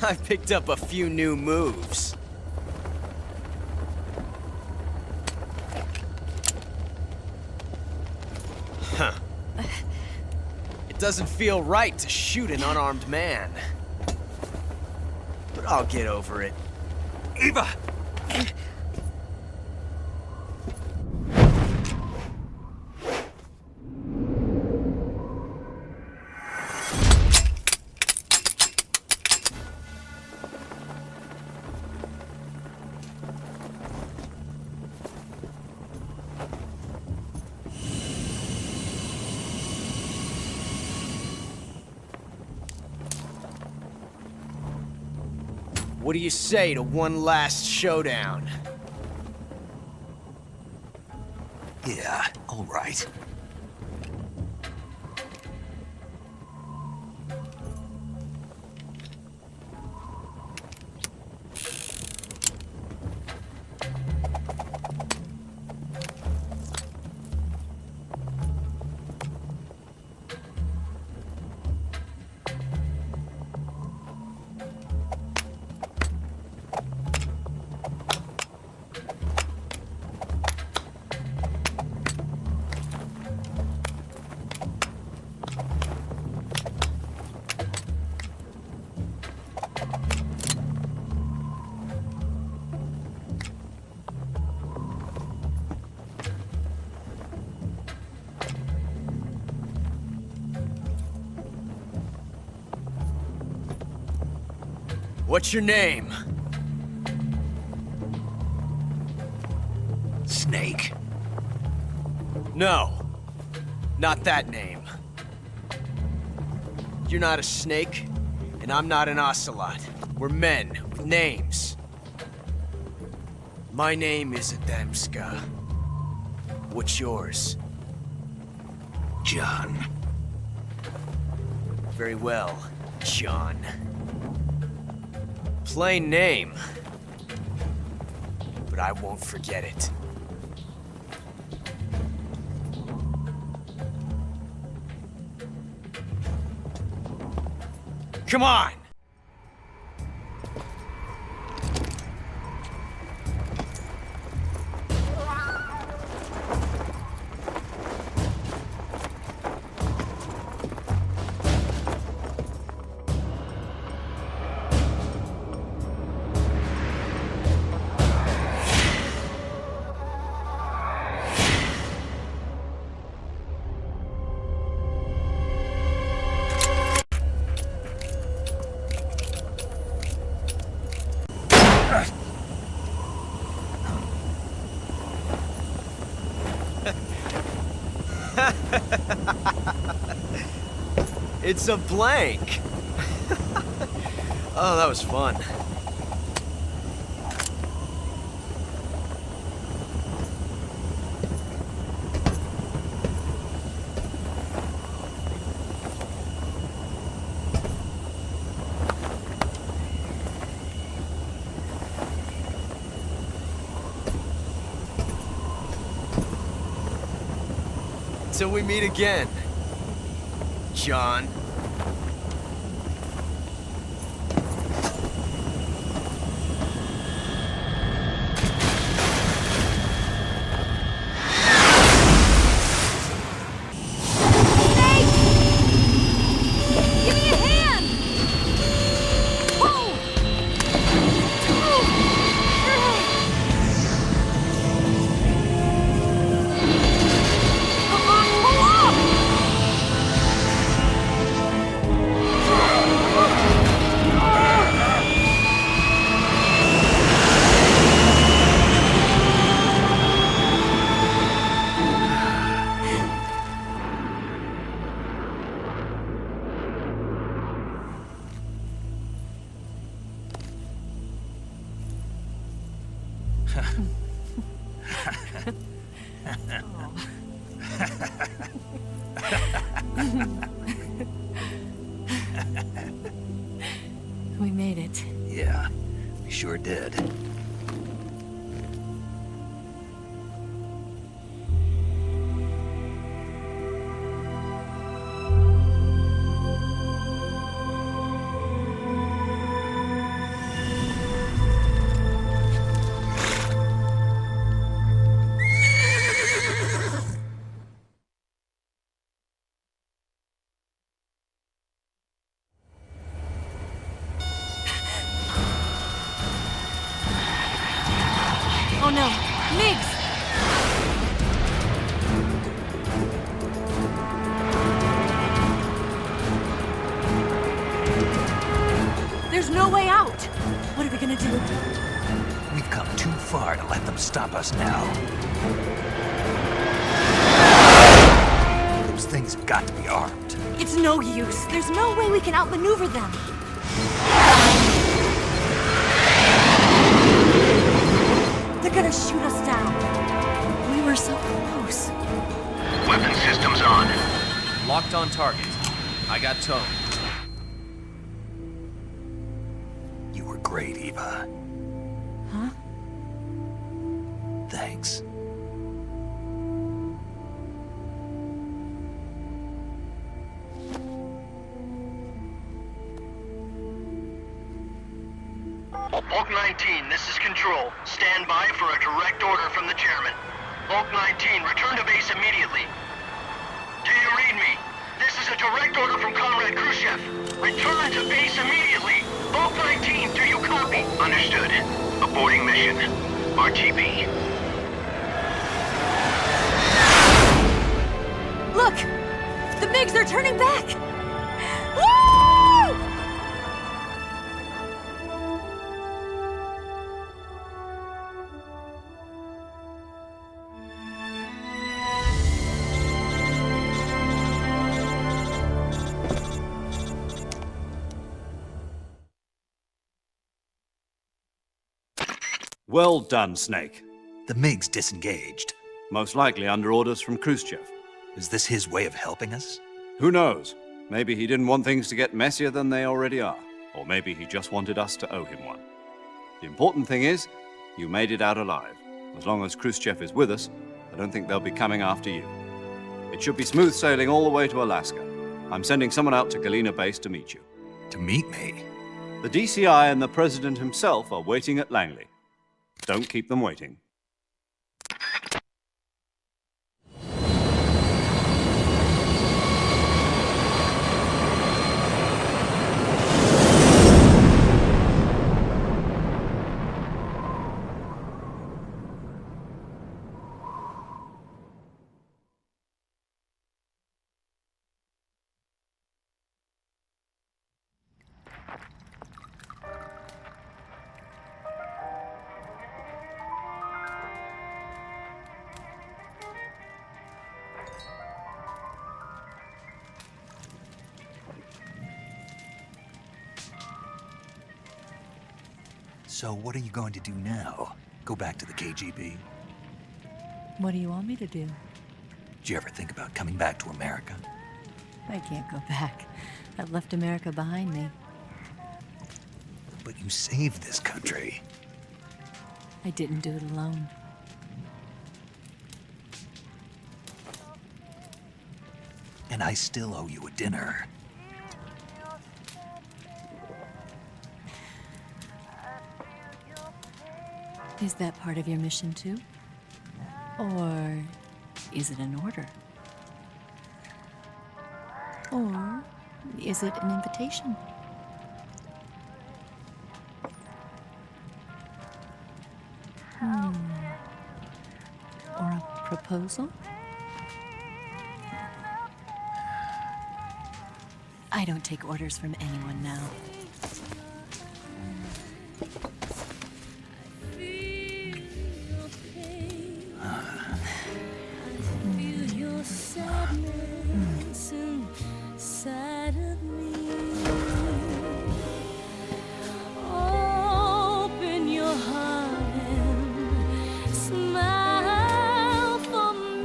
I picked up a few new moves. Huh. It doesn't feel right to shoot an unarmed man. But I'll get over it. Eva! What do you say to one last showdown? Yeah, all right. What's your name? Snake. No. Not that name. You're not a snake, and I'm not an ocelot. We're men with names. My name is Adamska. What's yours? John. Very well, John. Plain name. But I won't forget it. Come on! It's a blank. Oh, that was fun. Till we meet again, John. We made it. Yeah, we sure did. Oh no, Migs! There's no way out! What are we gonna do? We've come too far to let them stop us now. Those things have got to be armed. It's no use. There's no way we can outmaneuver them. They're gonna shoot us down. We were so close. Weapon systems on. Locked on target. I got tone. You were great, Eva. Huh? Thanks. Bulk 19, this is Control. Stand by for a direct order from the chairman. Bulk 19, return to base immediately. Do you read me? This is a direct order from Comrade Khrushchev. Return to base immediately. Bulk 19, do you copy? Understood. Aborting mission. RTB. Look! The MiGs are turning back! Woo! Well done, Snake. The MiGs disengaged. Most likely under orders from Khrushchev. Is this his way of helping us? Who knows? Maybe he didn't want things to get messier than they already are. Or maybe he just wanted us to owe him one. The important thing is, you made it out alive. As long as Khrushchev is with us, I don't think they'll be coming after you. It should be smooth sailing all the way to Alaska. I'm sending someone out to Galena Base to meet you. To meet me? The DCI and the President himself are waiting at Langley. Don't keep them waiting. So what are you going to do now? Go back to the KGB? What do you want me to do? Did you ever think about coming back to America? I can't go back. I've left America behind me. But you saved this country. I didn't do it alone. And I still owe you a dinner. Is that part of your mission too? Or is it an order? Or is it an invitation? Or a proposal? I don't take orders from anyone now. Open your heart and smile for me.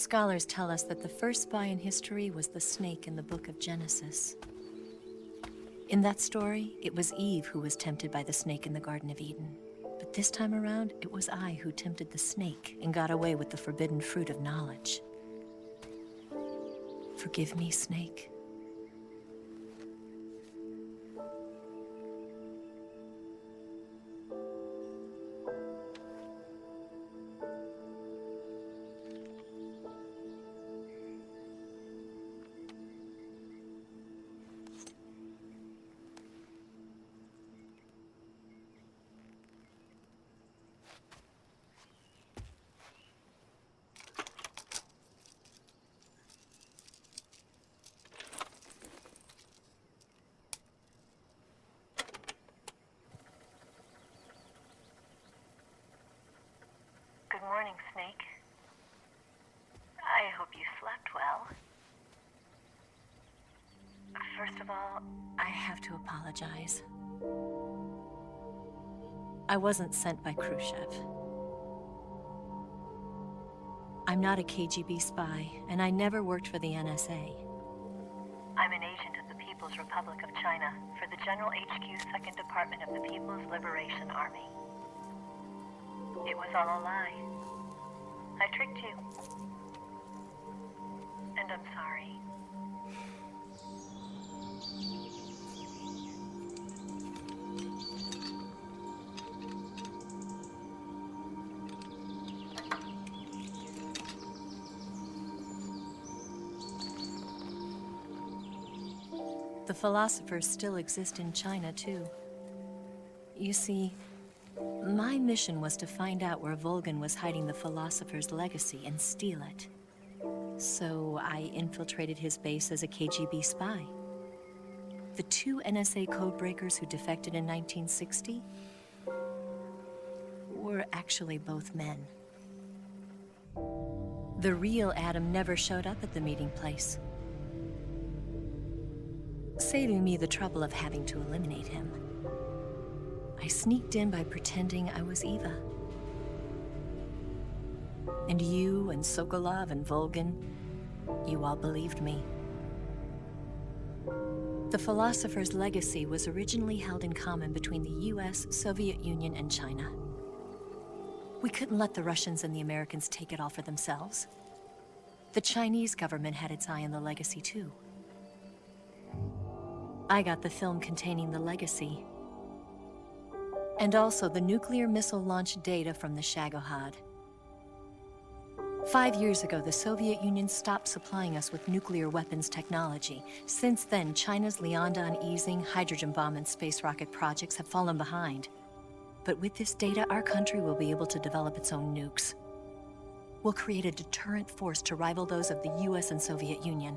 Scholars tell us that the first spy in history was the snake in the book of Genesis. In that story, it was Eve who was tempted by the snake in the Garden of Eden. But this time around, it was I who tempted the snake and got away with the forbidden fruit of knowledge. Forgive me, Snake. Good morning, Snake. I hope you slept well. First of all, I have to apologize. I wasn't sent by Khrushchev. I'm not a KGB spy, and I never worked for the NSA. I'm an agent of the People's Republic of China for the General HQ 2nd Department of the People's Liberation Army. It was all a lie. I tricked you. And I'm sorry. The philosophers still exist in China, too. You see, my mission was to find out where Volgin was hiding the philosopher's legacy and steal it. So I infiltrated his base as a KGB spy. The 2 NSA codebreakers who defected in 1960 were actually both men. The real Adam never showed up at the meeting place, saving me the trouble of having to eliminate him. I sneaked in by pretending I was Eva. And you and Sokolov and Volgin, you all believed me. The philosopher's legacy was originally held in common between the US, Soviet Union, and China. We couldn't let the Russians and the Americans take it all for themselves. The Chinese government had its eye on the legacy, too. I got the film containing the legacy, and also the nuclear missile launch data from the Shagohod. 5 years ago, the Soviet Union stopped supplying us with nuclear weapons technology. Since then, China's Liaodong easing, hydrogen bomb, and space rocket projects have fallen behind. But with this data, our country will be able to develop its own nukes. We'll create a deterrent force to rival those of the US and Soviet Union.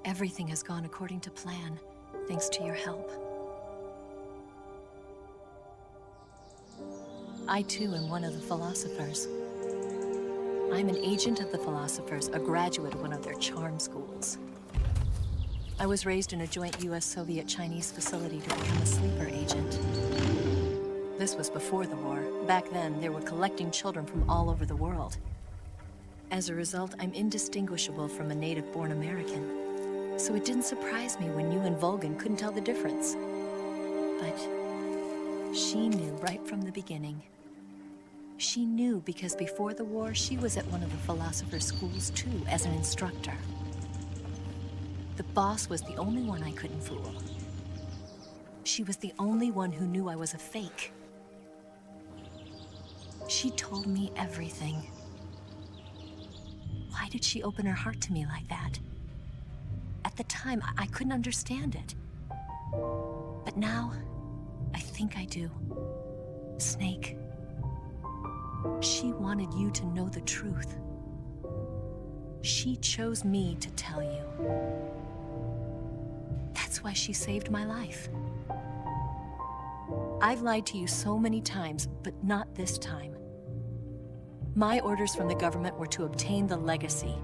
Everything has gone according to plan, thanks to your help. I, too, am one of the philosophers. I'm an agent of the philosophers, a graduate of one of their charm schools. I was raised in a joint US-Soviet-Chinese facility to become a sleeper agent. This was before the war. Back then, they were collecting children from all over the world. As a result, I'm indistinguishable from a native-born American. So it didn't surprise me when you and Volgin couldn't tell the difference. But she knew right from the beginning. She knew because before the war, she was at one of the philosopher's schools too, as an instructor. The boss was the only one I couldn't fool. She was the only one who knew I was a fake. She told me everything. Why did she open her heart to me like that? At the time, I couldn't understand it. But now, I think I do. Snake. She wanted you to know the truth. She chose me to tell you. That's why she saved my life. I've lied to you so many times, but not this time. My orders from the government were to obtain the legacy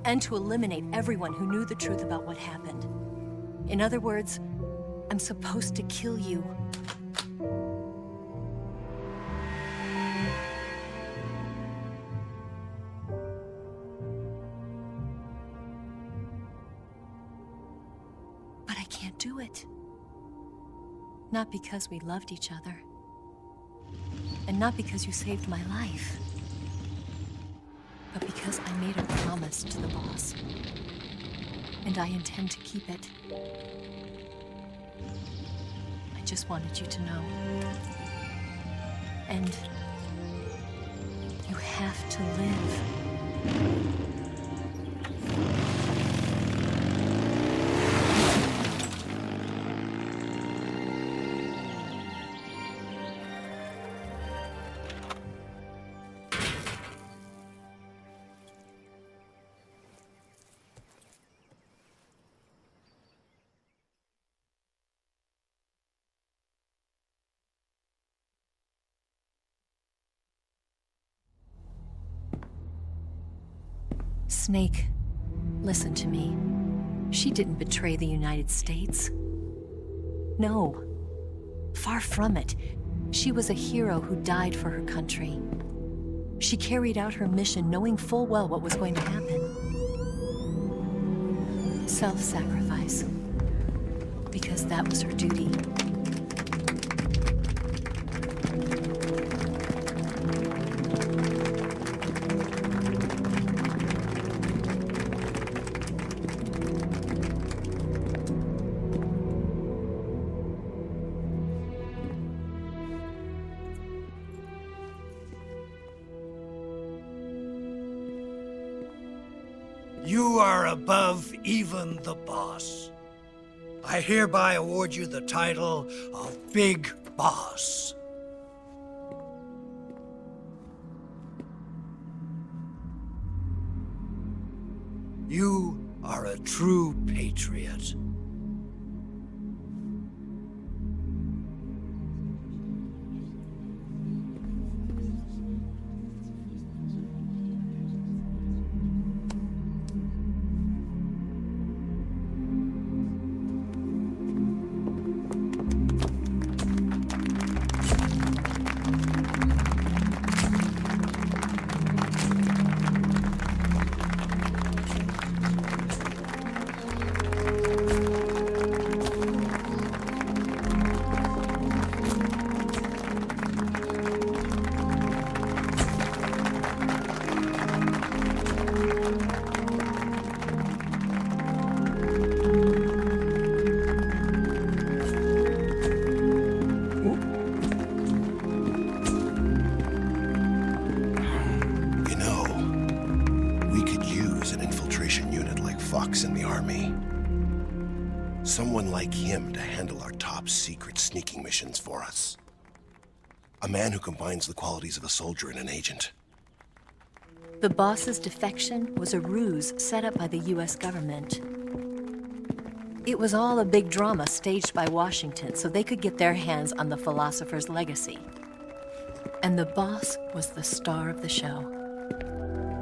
and to eliminate everyone who knew the truth about what happened. In other words, I'm supposed to kill you. can't do it. Not because we loved each other. And not because you saved my life. But because I made a promise to the boss. And I intend to keep it. I just wanted you to know. And you have to live. Snake, listen to me. She didn't betray the United States. No. Far from it. She was a hero who died for her country. She carried out her mission knowing full well what was going to happen. Self-sacrifice. Because that was her duty. You are above even the boss. I hereby award you the title of Big Boss. You are a true patriot. Someone like him to handle our top secret sneaking missions for us. A man who combines the qualities of a soldier and an agent. The boss's defection was a ruse set up by the US government. It was all a big drama staged by Washington so they could get their hands on the philosopher's legacy. And the boss was the star of the show.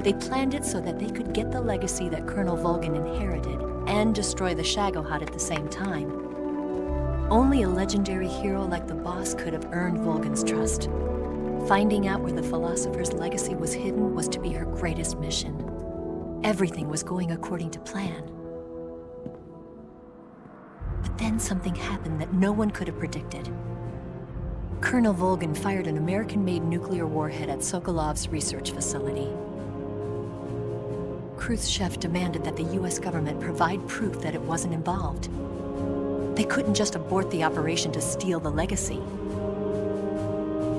They planned it so that they could get the legacy that Colonel Volgin inherited and destroy the Shagohod at the same time. Only a legendary hero like the boss could have earned Volgin's trust. Finding out where the philosopher's legacy was hidden was to be her greatest mission. Everything was going according to plan. But then something happened that no one could have predicted. Colonel Volgin fired an American-made nuclear warhead at Sokolov's research facility. Khrushchev demanded that the US government provide proof that it wasn't involved. They couldn't just abort the operation to steal the legacy.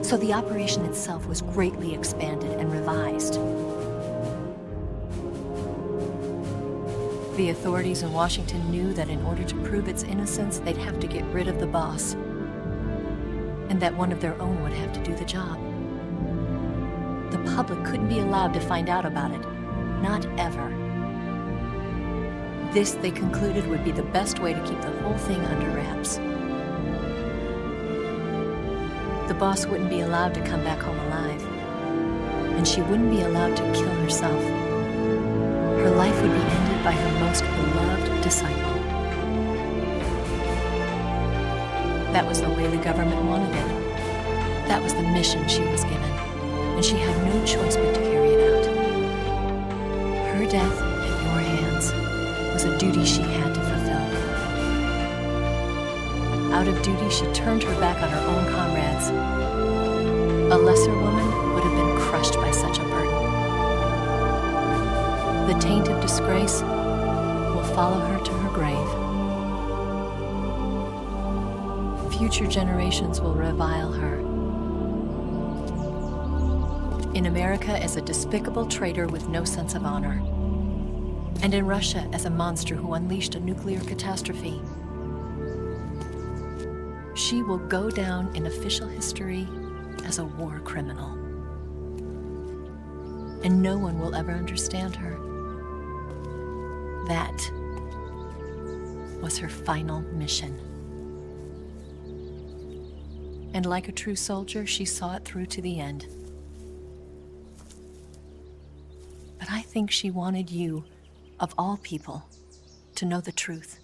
So the operation itself was greatly expanded and revised. The authorities in Washington knew that in order to prove its innocence, they'd have to get rid of the boss. And that one of their own would have to do the job. The public couldn't be allowed to find out about it. Not ever. This, they concluded, would be the best way to keep the whole thing under wraps. The boss wouldn't be allowed to come back home alive. And she wouldn't be allowed to kill herself. Her life would be ended by her most beloved disciple. That was the way the government wanted it. That was the mission she was given. And she had no choice but to carry it out. Her death in your hands was a duty she had to fulfill. Out of duty, she turned her back on her own comrades. A lesser woman would have been crushed by such a burden. The taint of disgrace will follow her to her grave. Future generations will revile her. In America as a despicable traitor with no sense of honor. And in Russia as a monster who unleashed a nuclear catastrophe. She will go down in official history as a war criminal. And no one will ever understand her. That was her final mission. And like a true soldier, she saw it through to the end. But I think she wanted you, of all people, to know the truth.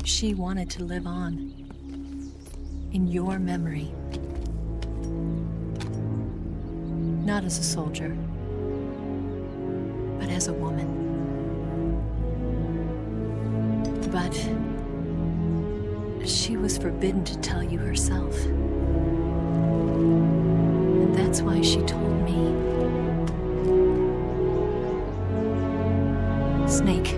She wanted to live on in your memory. Not as a soldier, but as a woman. But she was forbidden to tell you herself. And that's why she told me. Snake,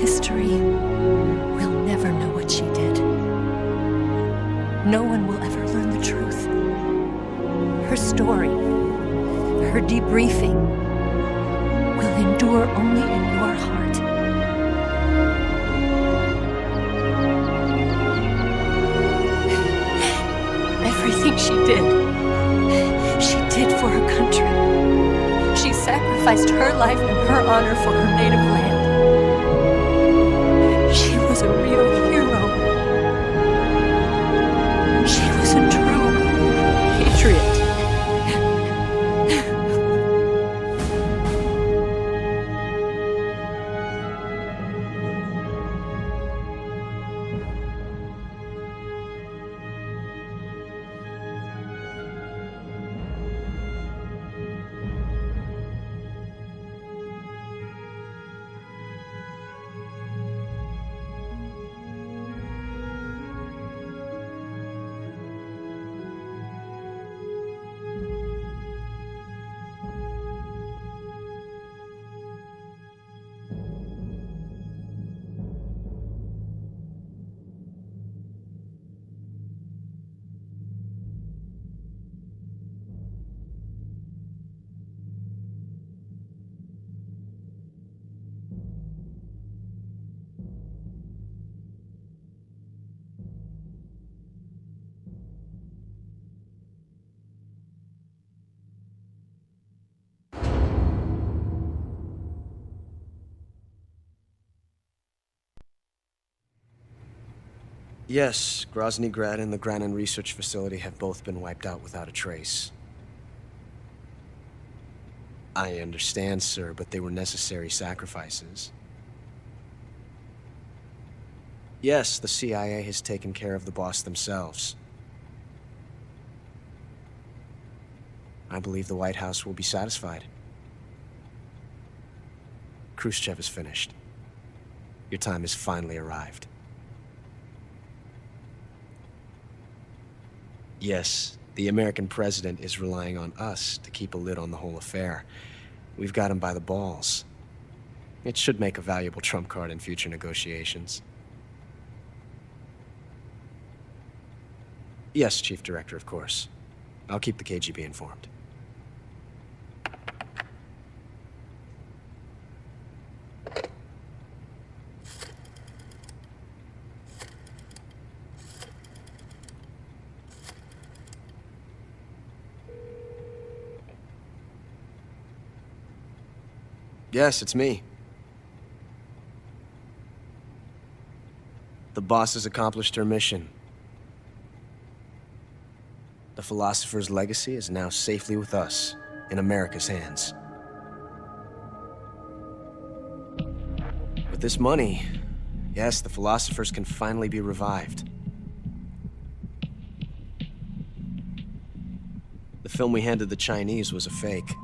history will never know what she did. No one will ever learn the truth. Her story, her debriefing, will endure only in your heart. Everything she did for her country. She sacrificed her life and her honor for her native land. She was a real hero. She was a true patriot. Yes, Grozny Grad and the Granin Research Facility have both been wiped out without a trace. I understand, sir, but they were necessary sacrifices. Yes, the CIA has taken care of the boss themselves. I believe the White House will be satisfied. Khrushchev is finished. Your time has finally arrived. Yes, the American president is relying on us to keep a lid on the whole affair. We've got him by the balls. It should make a valuable trump card in future negotiations. Yes, Chief Director, of course. I'll keep the KGB informed. Yes, it's me. The boss has accomplished her mission. The philosopher's legacy is now safely with us, in America's hands. With this money, yes, the philosophers can finally be revived. The film we handed the Chinese was a fake.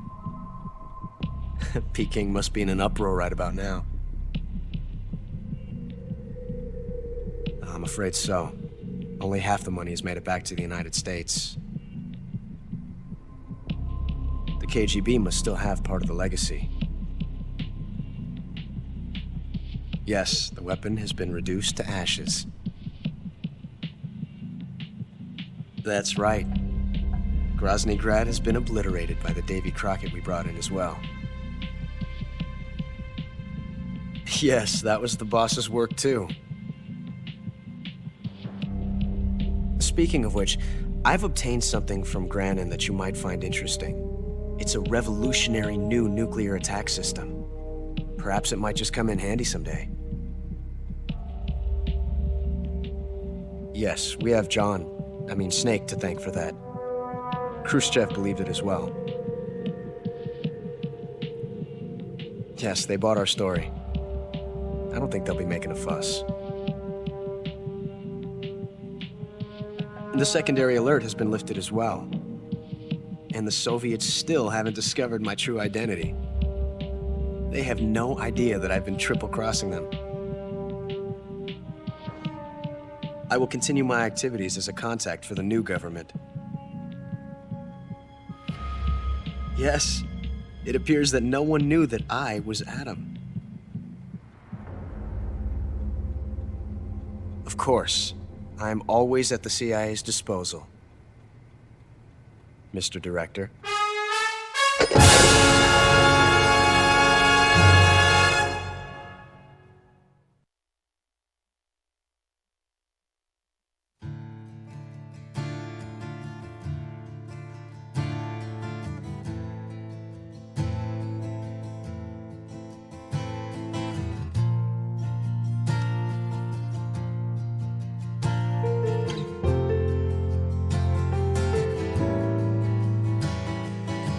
Peking must be in an uproar right about now. I'm afraid so. Only half the money has made it back to the United States. The KGB must still have part of the legacy. Yes, the weapon has been reduced to ashes. That's right. Grozny Grad has been obliterated by the Davy Crockett we brought in as well. Yes, that was the boss's work too. Speaking of which, I've obtained something from Granin that you might find interesting. It's a revolutionary new nuclear attack system. Perhaps it might just come in handy someday. Yes, we have Snake to thank for that. Khrushchev believed it as well. Yes, they bought our story. I don't think they'll be making a fuss. The secondary alert has been lifted as well. And the Soviets still haven't discovered my true identity. They have no idea that I've been triple-crossing them. I will continue my activities as a contact for the new government. Yes, it appears that no one knew that I was Adam. Of course, I am always at the CIA's disposal, Mr. Director.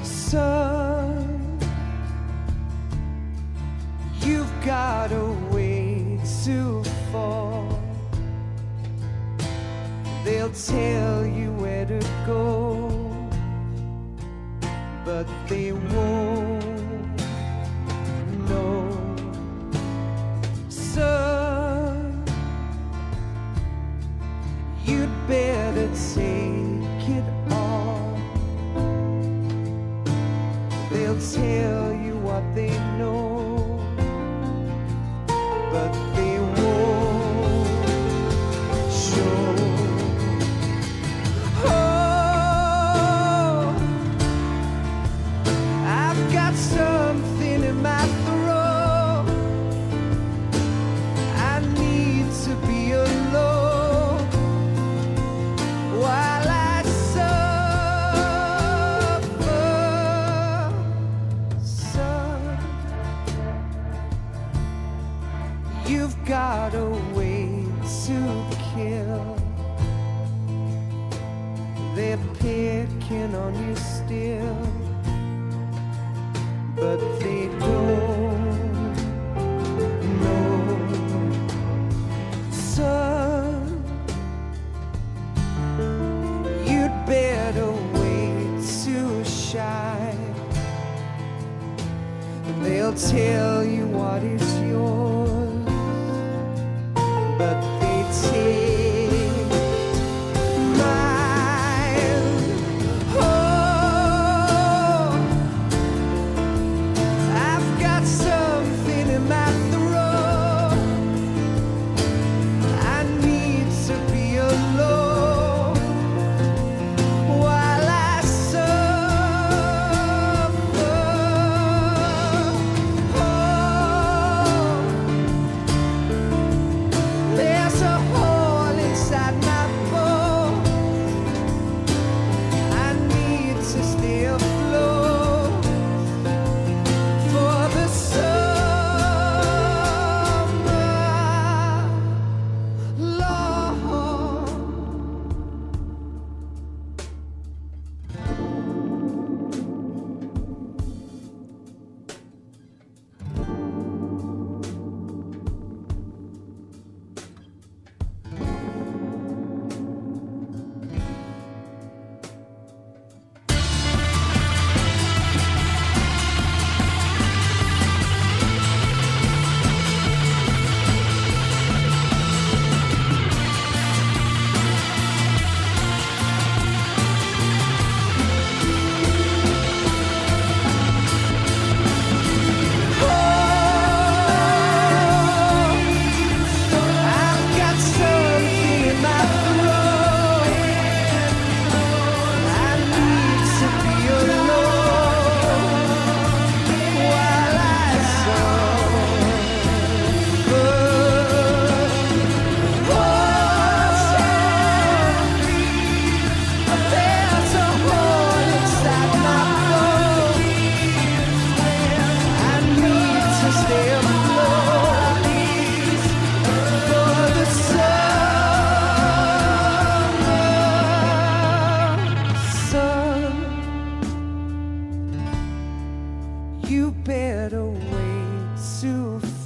Son, you've got a way to fall. They'll tell you where to go, but they won't know. Son, you'd better take it off. They'll tell you what they know, but they won't show. Oh, I've got something in my throat. I need to be alone while I suffer. Son, you've got a way to kill. They're picking on you still, but they don't know. Son, you'd better wait to shine. They'll tell you what is yours, but they take mine. Oh, I've got something in my throat. I need to be alone while I suffer. Oh,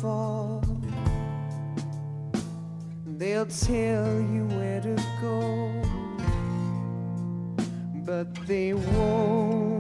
fall. They'll tell you where to go, but they won't